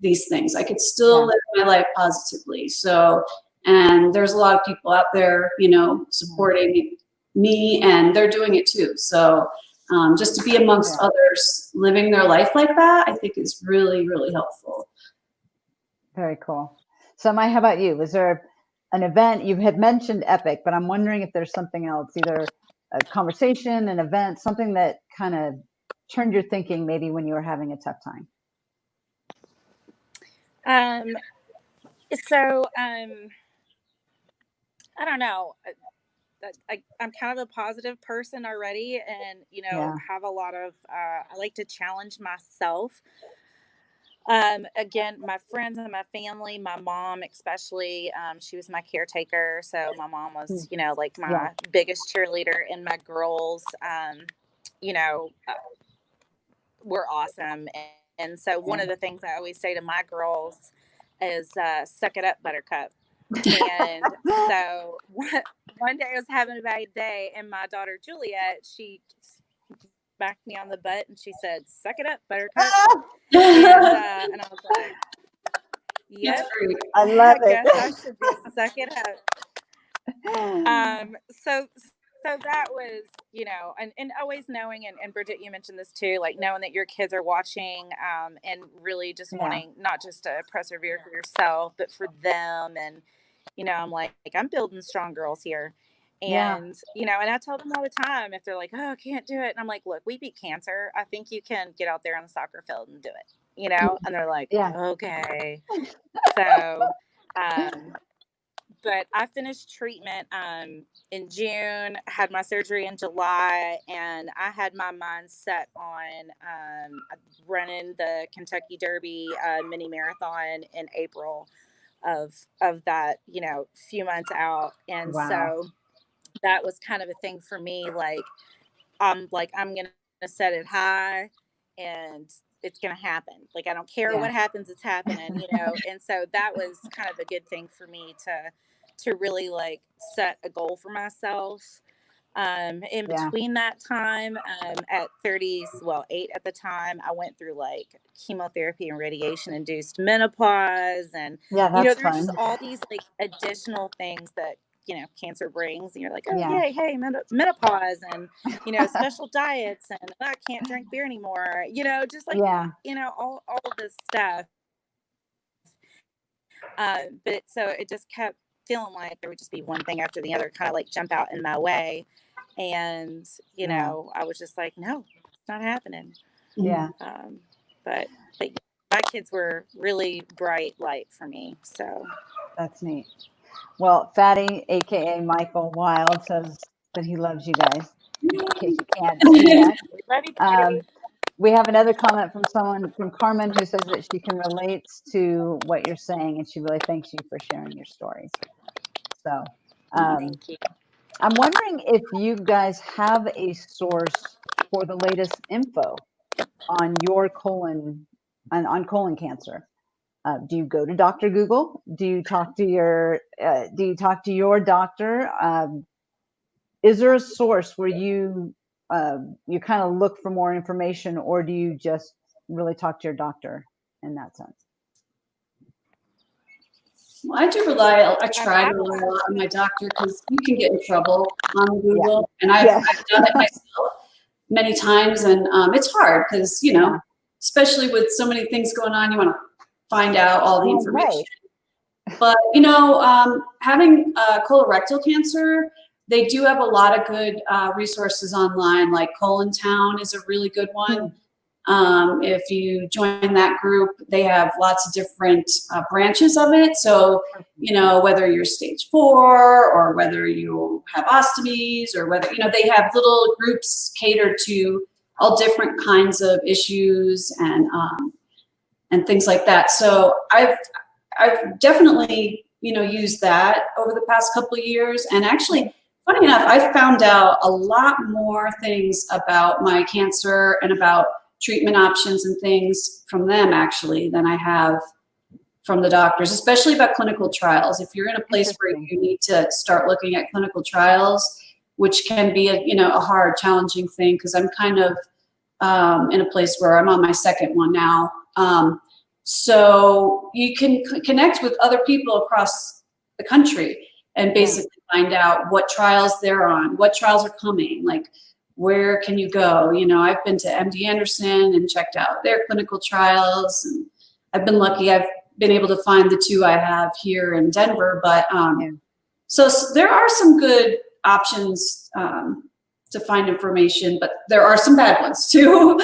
these things. I could still live my life positively. So, and there's a lot of people out there, supporting me, and they're doing it too. So just to be amongst others living their life like that, I think is really, really helpful. Very cool. So Mai, how about you? Was there an event? You had mentioned Epic, but I'm wondering if there's something else, either a conversation, an event, something that kind of turned your thinking maybe when you were having a tough time. I don't know. I'm kind of a positive person already, and have a lot of I like to challenge myself. Again, my friends and my family, my mom especially, she was my caretaker, so my mom was like my biggest cheerleader, and my girls were awesome. And so one of the things I always say to my girls is suck it up, buttercup. And so one day I was having a bad day, and my daughter Juliet, she smacked me on the butt and she said, suck it up, buttercup. And I was like, yep, I love it. I guess I should just suck it up. so that was, and always knowing, and Bridget, you mentioned this too, like knowing that your kids are watching, and really just wanting not just to persevere for yourself, but for them. And, I'm like, I'm building strong girls here. And, and I tell them all the time, if they're like, oh, I can't do it. And I'm like, look, we beat cancer. I think you can get out there on the soccer field and do it, and they're like, okay. So, but I finished treatment in June, had my surgery in July, and I had my mind set on running the Kentucky Derby mini marathon in April of that, few months out. And so that was kind of a thing for me. Like, I'm going to set it high and it's going to happen. Like, I don't care what happens, it's happening, And so that was kind of a good thing for me to really like set a goal for myself. In between that time, at 30s, 8 at the time, I went through like chemotherapy and radiation induced menopause. And, there's just all these like additional things that, cancer brings. And you're like, oh, yay, hey, menopause and, special diets, and I can't drink beer anymore, just like, all of this stuff. But so it just kept feeling like there would just be one thing after the other kind of like jump out in my way. And, I was just like, no, it's not happening. But my kids were really bright light for me. So that's neat. Well, Fatty, aka Michael Wild, says that he loves you guys. In case you can't see that. We have another comment from Carmen, who says that she can relate to what you're saying, and she really thanks you for sharing your stories. So, thank you. I'm wondering if you guys have a source for the latest info on your colon, on colon cancer. Do you go to Dr. Google? Do you talk to your doctor? Is there a source where you kind of look for more information, or do you just really talk to your doctor in that sense? Well, I try to rely a lot on my doctor, because you can get in trouble on Google, and I've done it myself many times, and it's hard because, especially with so many things going on, you want to find out all the information. But, having colorectal cancer, they do have a lot of good resources online, like Colon Town is a really good one. If you join that group, they have lots of different branches of it. So, whether you're stage 4 or whether you have ostomies, or whether, they have little groups catered to all different kinds of issues and things like that. So I've definitely, used that over the past couple of years. And actually, funny enough, I found out a lot more things about my cancer and about treatment options and things from them, actually, than I have from the doctors, especially about clinical trials. If you're in a place where you need to start looking at clinical trials, which can be a hard, challenging thing, because I'm kind of in a place where I'm on my second one now. So you can connect with other people across the country and basically find out what trials they're on, what trials are coming, like where can you go? I've been to MD Anderson and checked out their clinical trials, and I've been lucky. I've been able to find the 2 I have here in Denver, but so there are some good options to find information, but there are some bad ones too.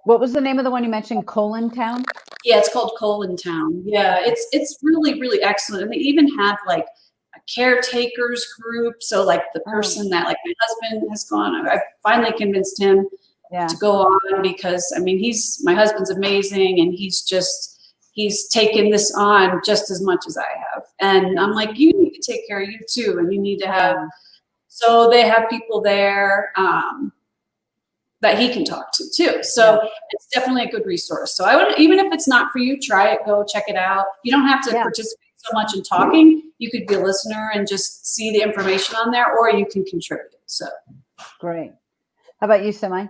What was the name of the one you mentioned? Colon Town? Yeah, it's called Colon Town. Yeah, it's really, really excellent. And they even have like a caretakers group. So like the person that like my husband has gone, I finally convinced him to go on, because my husband's amazing, and he's taken this on just as much as I have. And I'm like, you need to take care of you too. And you need to have, so they have people there that he can talk to too. So it's definitely a good resource. So I would, even if it's not for you, try it, go check it out. You don't have to participate so much in talking. You could be a listener and just see the information on there, or you can contribute. So great. How about you, Semi?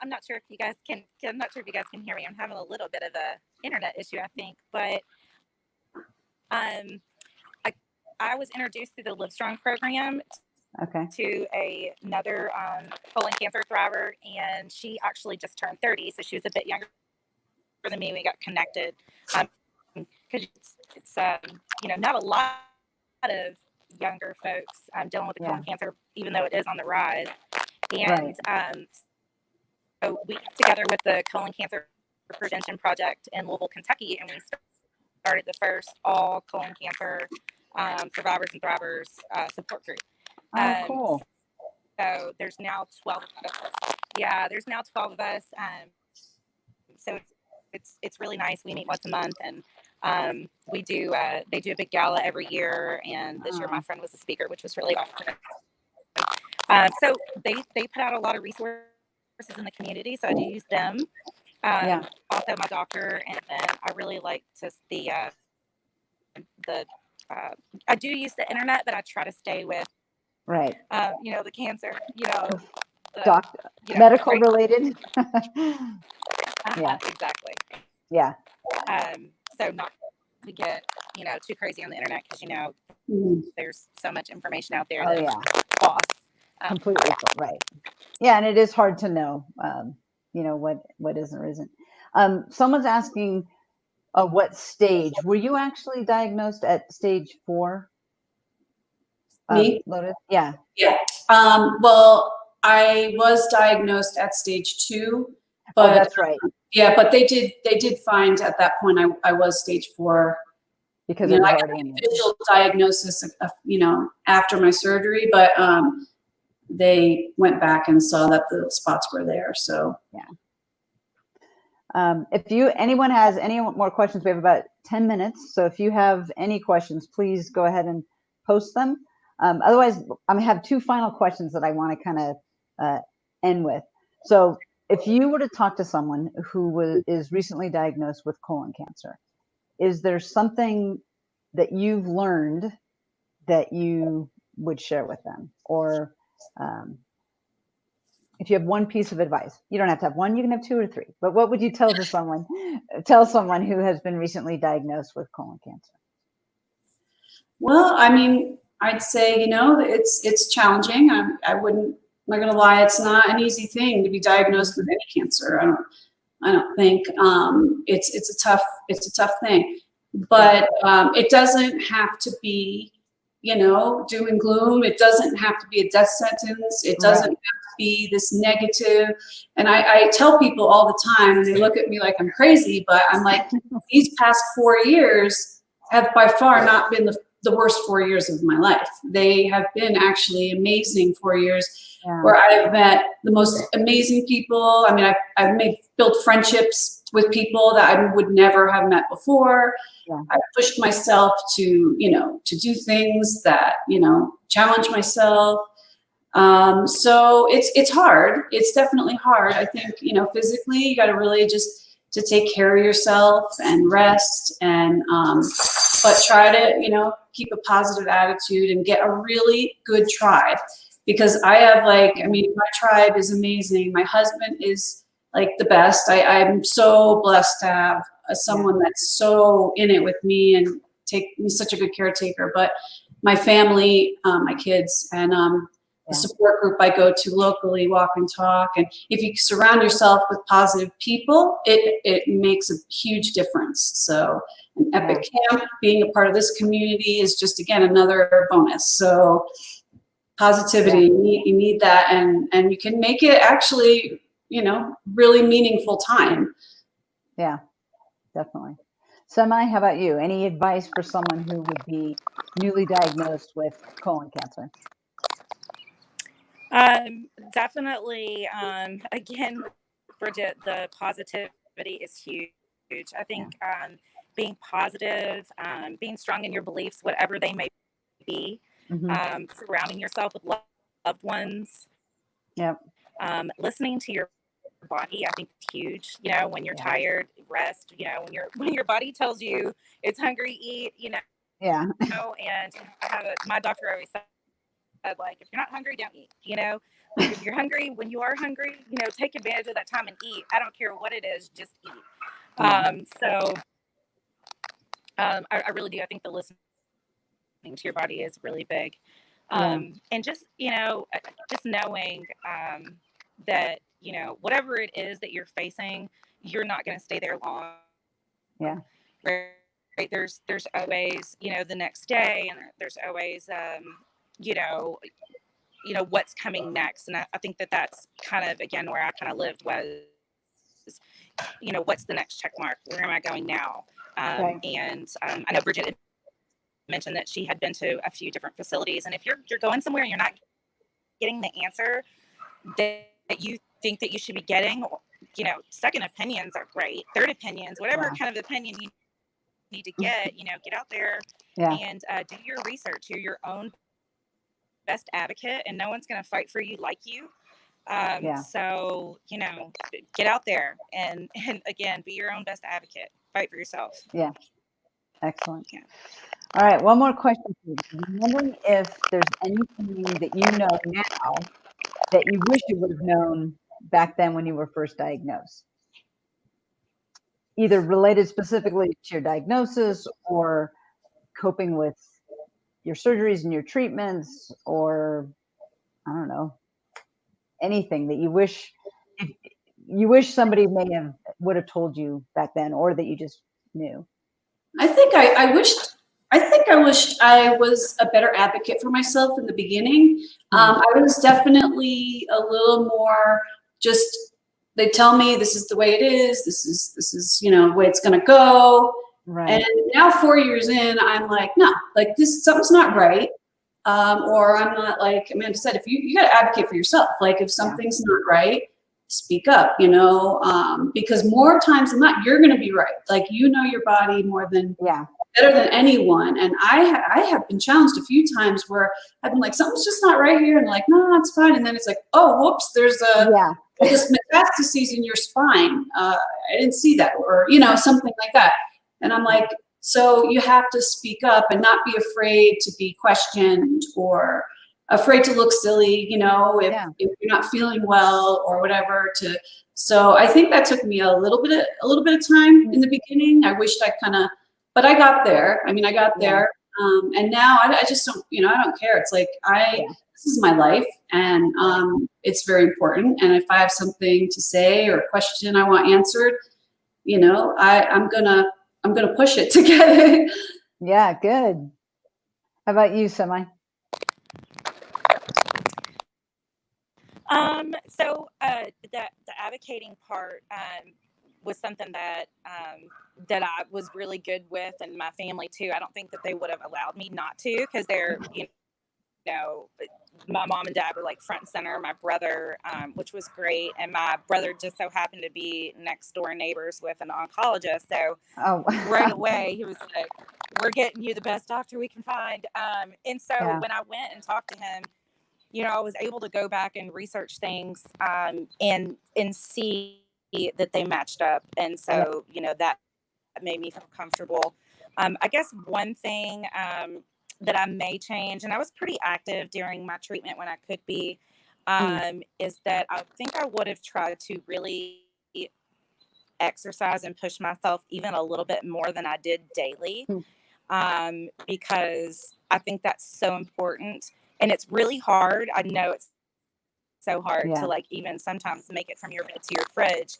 I'm not sure if you guys can hear me. I'm having a little bit of a internet issue, I think, but I was introduced through the Livestrong program to another colon cancer thriver, and she actually just turned 30, so she was a bit younger than me. We got connected because it's not a lot of younger folks dealing with the colon cancer, even though it is on the rise. And so we got together with the Colon Cancer Prevention Project in Louisville, Kentucky, and we started the first all colon cancer survivors and thrivers support group. Cool. So there's now 12 of us. Yeah, there's now 12 of us. So it's really nice. We meet once a month, and they do a big gala every year. And this year, my friend was a speaker, which was really awesome. So they put out a lot of resources in the community, so I do use them. Also, my doctor, and then I really like I do use the internet, but I try to stay with the cancer, medical related. Exactly. Yeah. So not to get too crazy on the internet, because there's so much information out there that's false. Completely right. Yeah, and it is hard to know what is or isn't. Someone's asking what stage were you actually diagnosed at? Stage 4? Me? Lotus? Yeah. Well, I was diagnosed at stage 2, but that's right. But they did find at that point I was stage 4 because it was already an official diagnosis after my surgery, but they went back and saw that the spots were there. So if anyone has any more questions, we have about 10 minutes. So if you have any questions, please go ahead and post them. Otherwise, I'm gonna have 2 final questions that I want to kind of end with. So if you were to talk to someone who is recently diagnosed with colon cancer, is there something that you've learned that you would share with them? Or if you have one piece of advice, you don't have to have one, you can have 2 or 3, but what would you tell someone who has been recently diagnosed with colon cancer? Well, I mean, I'd say, it's challenging. I'm not going to lie. It's not an easy thing to be diagnosed with any cancer. I don't think it's a tough thing, but it doesn't have to be, doom and gloom. It doesn't have to be a death sentence. It doesn't have to be this negative. And I tell people all the time, and they look at me like I'm crazy, but I'm like, these past 4 years have by far not been the worst 4 years of my life. They have been actually amazing 4 years where I've met the most amazing people. I mean, I've built friendships with people that I would never have met before. I pushed myself to do things that, challenge myself. So it's hard. It's definitely hard. I think, physically you got to really just to take care of yourself and rest and, but try to, keep a positive attitude and get a really good tribe, because I have my tribe is amazing. My husband is like the best. I'm so blessed to have someone that's so in it with me and he's such a good caretaker. But my family, my kids, and the support group I go to locally, Walk and Talk. And if you surround yourself with positive people, it makes a huge difference. So an Epic Camp, being a part of this community is just, again, another bonus. So positivity, you need that. And you can make it actually, really meaningful time. Yeah, definitely. Semi, how about you? Any advice for someone who would be newly diagnosed with colon cancer? Definitely. Again, Bridget, the positivity is huge. I think being positive, being strong in your beliefs, whatever they may be, surrounding yourself with loved ones. Listening to your body, I think, is huge. When you're tired, rest. When your body tells you it's hungry, eat. And my doctor always said, like, if you're not hungry, don't eat. Like, if you're hungry, when you are hungry, take advantage of that time and eat. I don't care what it is, just eat. So I really do. I think the listeners to your body is really big. Yeah. And just, just knowing that, whatever it is that you're facing, you're not going to stay there long. Yeah. Right. There's always, the next day, and there's always, what's coming next. And I think that that's kind of, again, where I kind of lived was, what's the next check mark? Where am I going now? Right. And I know Bridget mentioned that she had been to a few different facilities, and if you're going somewhere and you're not getting the answer that you think that you should be getting, second opinions are great, third opinions, whatever kind of opinion you need to get out there and do your research. You're your own best advocate, and no one's going to fight for you like you. So get out there and again, be your own best advocate. Fight for yourself. Yeah. Excellent. Yeah. All right. One more question for you. I'm wondering if there's anything that you know now that you wish you would have known back then when you were first diagnosed, either related specifically to your diagnosis or coping with your surgeries and your treatments, or I don't know, anything that you wish somebody would have told you back then, or that you just knew. I think I wished I was a better advocate for myself in the beginning. I was definitely a little more just, they tell me this is the way it is. This is the way it's going to go. Right. And now 4 years in, I'm like, no, like something's not right. Or I'm not, like Amanda said, if you got to advocate for yourself. Like if something's not right, speak up, because more times than not, you're going to be right. Like, your body better than anyone. And I have been challenged a few times where I've been like, something's just not right here. And like, no, it's fine. And then it's like, oh, whoops, there's this metastases in your spine. I didn't see that, or, something like that. And I'm like, so you have to speak up and not be afraid to be questioned or afraid to look silly, if you're not feeling well or whatever. So I think that took me a little bit of time in the beginning. I wished but I got there. I got there. And now I just don't, I don't care. It's like, this is my life, and it's very important. And if I have something to say or a question I want answered, I'm gonna push it together. Yeah, good. How about you, Semi? So the advocating part was something that that I was really good with, and my family too. I don't think that they would have allowed me not to, because they're, my mom and dad were like front and center. My brother, which was great, and my brother just so happened to be next door neighbors with an oncologist. So right away he was like, "We're getting you the best doctor we can find." And so when I went and talked to him, I was able to go back and research things and see that they matched up. And so, that made me feel comfortable. I guess one thing that I may change, and I was pretty active during my treatment when I could be, is that I think I would have tried to really exercise and push myself even a little bit more than I did daily, because I think that's so important. And it's really hard. I know it's so hard to like even sometimes make it from your bed to your fridge.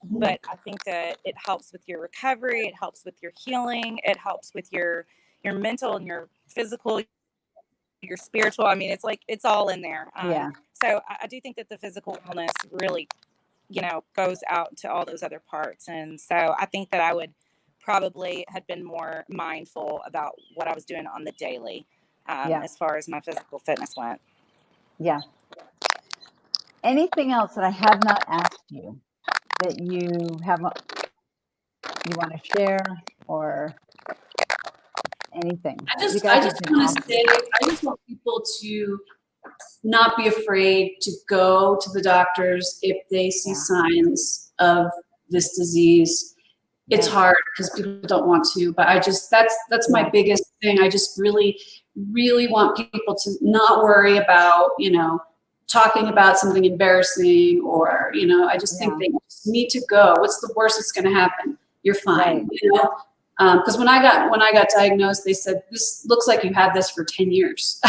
But I think that it helps with your recovery. It helps with your healing. It helps with your mental and your physical, your spiritual. It's like, it's all in there. So I do think that the physical wellness really, goes out to all those other parts. And so I think that I would probably have been more mindful about what I was doing on the daily. As far as my physical fitness went. Yeah. Anything else that I have not asked you that you want to share, or anything? I just want to say, I just want people to not be afraid to go to the doctors if they see signs of this disease. It's hard because people don't want to, but that's my biggest thing. I just really, really want people to not worry about, talking about something embarrassing, or, I just think they just need to go. What's the worst that's going to happen? You're fine. Because when I got diagnosed, they said, this looks like you had this for 10 years.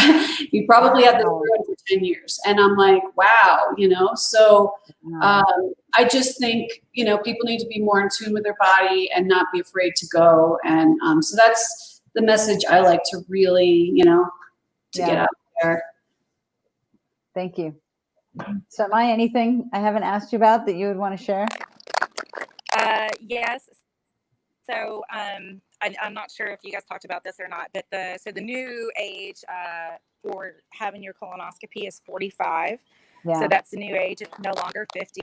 You probably had this for 10 years. And I'm like, wow, so I just think, people need to be more in tune with their body and not be afraid to go. And so that's the message I like to really, get out there. Thank you. So Maya, anything I haven't asked you about that you would want to share? Yes. So I'm not sure if you guys talked about this or not, but the new age for having your colonoscopy is 45. Yeah. So that's the new age. It's no longer 50.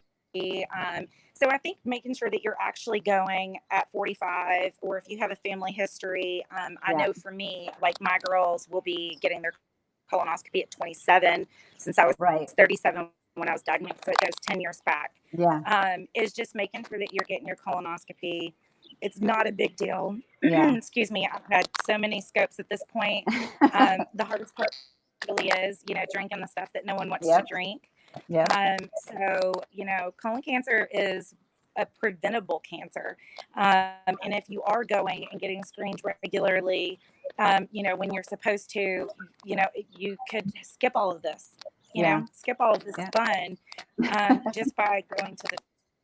So I think making sure that you're actually going at 45, or if you have a family history, I know for me, like my girls will be getting their colonoscopy at 27 since I was 37 when I was diagnosed. So it goes 10 years back. Yeah. Is just making sure that you're getting your colonoscopy. It's not a big deal. Yeah. Excuse me. I've had so many scopes at this point. The hardest part really is, drinking the stuff that no one wants to drink. Yeah. So, colon cancer is a preventable cancer. And if you are going and getting screened regularly, when you're supposed to, you could skip all of this, skip all of this fun, just by going to the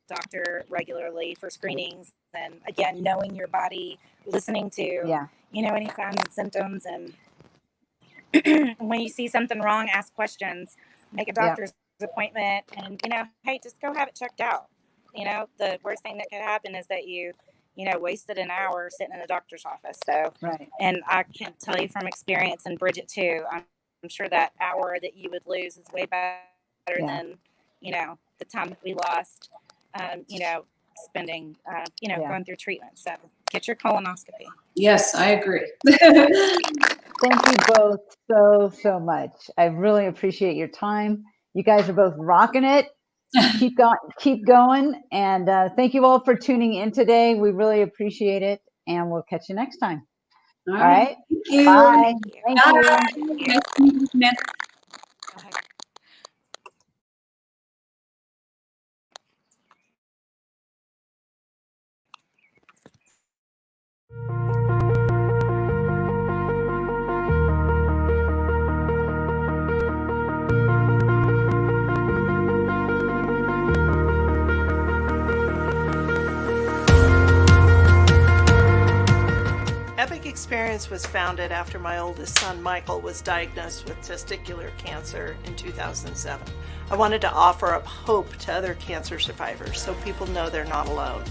doctor regularly for screenings. And again, knowing your body, listening to, any signs and symptoms. And when you see something wrong, ask questions, make a doctor's appointment, and, hey, just go have it checked out. The worst thing that could happen is that you wasted an hour sitting in the doctor's office. So, and I can tell you from experience, and Bridget too, I'm sure that hour that you would lose is way better than, the time that we lost, spending, going through treatment. So get your colonoscopy. Yes, I agree. Thank you both so much. I really appreciate your time. You guys are both rocking it. Keep going. And thank you all for tuning in today. We really appreciate it. And we'll catch you next time. All right. Thank you. Bye. Thank you. Nice to meet you, Samantha. Epic Experience was founded after my oldest son, Michael, was diagnosed with testicular cancer in 2007. I wanted to offer up hope to other cancer survivors so people know they're not alone,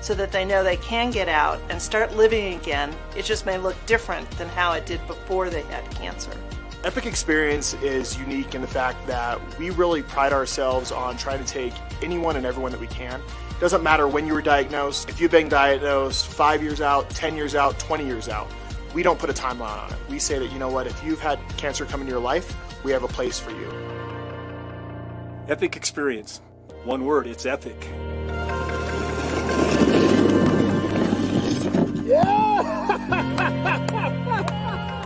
so that they know they can get out and start living again. It just may look different than how it did before they had cancer. Epic Experience is unique in the fact that we really pride ourselves on trying to take anyone and everyone that we can. It doesn't matter when you were diagnosed. If you've been diagnosed 5 years out, 10 years out, 20 years out, we don't put a timeline on it. We say that, you know what, if you've had cancer come into your life, we have a place for you. Epic Experience. One word, it's epic.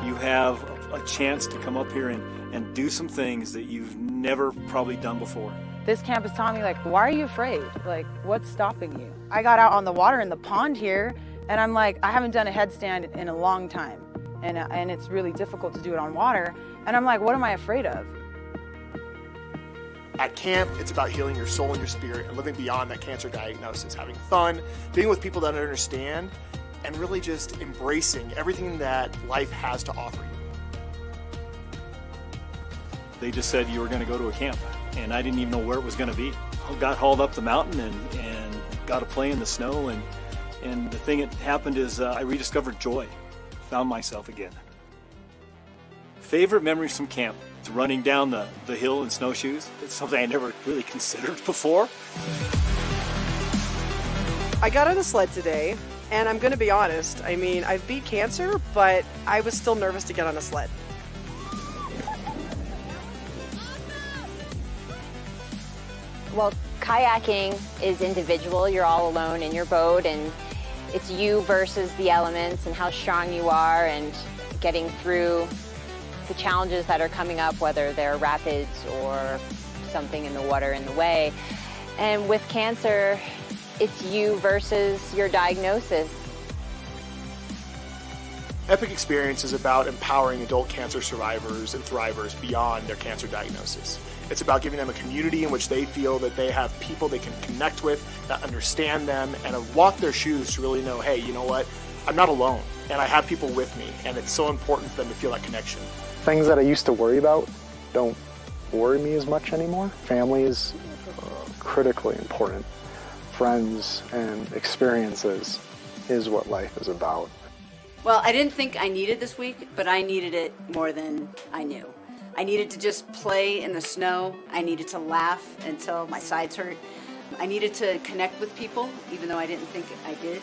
You have a chance to come up here and do some things that you've never probably done before. This camp has taught me, why are you afraid? What's stopping you? I got out on the water in the pond here, and I'm like, I haven't done a headstand in a long time. And it's really difficult to do it on water. And I'm like, what am I afraid of? At camp, it's about healing your soul and your spirit and living beyond that cancer diagnosis, having fun, being with people that understand, and really just embracing everything that life has to offer you. They just said you were going to go to a camp, and I didn't even know where it was going to be. I got hauled up the mountain and got to play in the snow, and the thing that happened is I rediscovered joy, found myself again. Favorite memories from camp? It's running down the hill in snowshoes. It's something I never really considered before. I got on a sled today, and I'm going to be honest, I've beat cancer, but I was still nervous to get on a sled. Well, kayaking is individual. You're all alone in your boat, and it's you versus the elements and how strong you are and getting through the challenges that are coming up, whether they're rapids or something in the water in the way. And with cancer, it's you versus your diagnosis. Epic Experience is about empowering adult cancer survivors and thrivers beyond their cancer diagnosis. It's about giving them a community in which they feel that they have people they can connect with, that understand them, and have walked their shoes to really know, hey, you know what? I'm not alone, and I have people with me, and it's so important for them to feel that connection. Things that I used to worry about don't worry me as much anymore. Family is critically important. Friends and experiences is what life is about. Well, I didn't think I needed this week, but I needed it more than I knew. I needed to just play in the snow. I needed to laugh until my sides hurt. I needed to connect with people, even though I didn't think I did.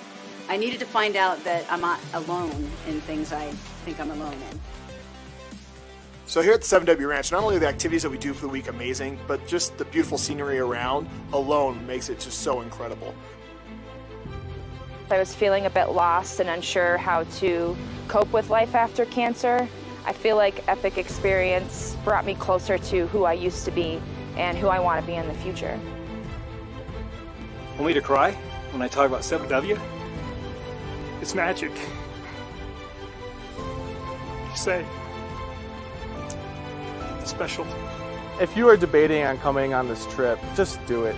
I needed to find out that I'm not alone in things I think I'm alone in. So here at the 7W Ranch, not only are the activities that we do for the week amazing, but just the beautiful scenery around alone makes it just so incredible. I was feeling a bit lost and unsure how to cope with life after cancer. I feel like Epic Experience brought me closer to who I used to be and who I want to be in the future. Want me to cry when I talk about 7W? It's magic. Just say, it's special. If you are debating on coming on this trip, just do it.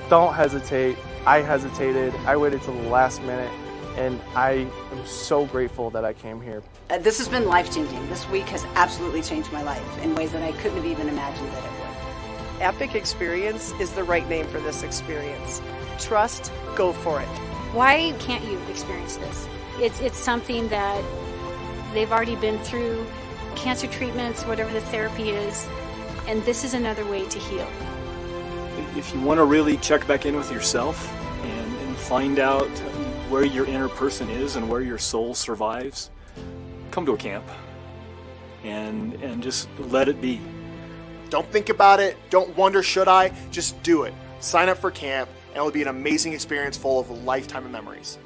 Don't hesitate. I hesitated. I waited till the last minute, and I am so grateful that I came here. This has been life-changing. This week has absolutely changed my life in ways that I couldn't have even imagined that it would. Epic Experience is the right name for this experience. Trust, go for it. Why can't you experience this? It's something that they've already been through, cancer treatments, whatever the therapy is, and this is another way to heal. If you want to really check back in with yourself and find out where your inner person is and where your soul survives, come to a camp and just let it be. Don't think about it. Don't wonder, should I? Just do it. Sign up for camp, and it'll be an amazing experience full of a lifetime of memories.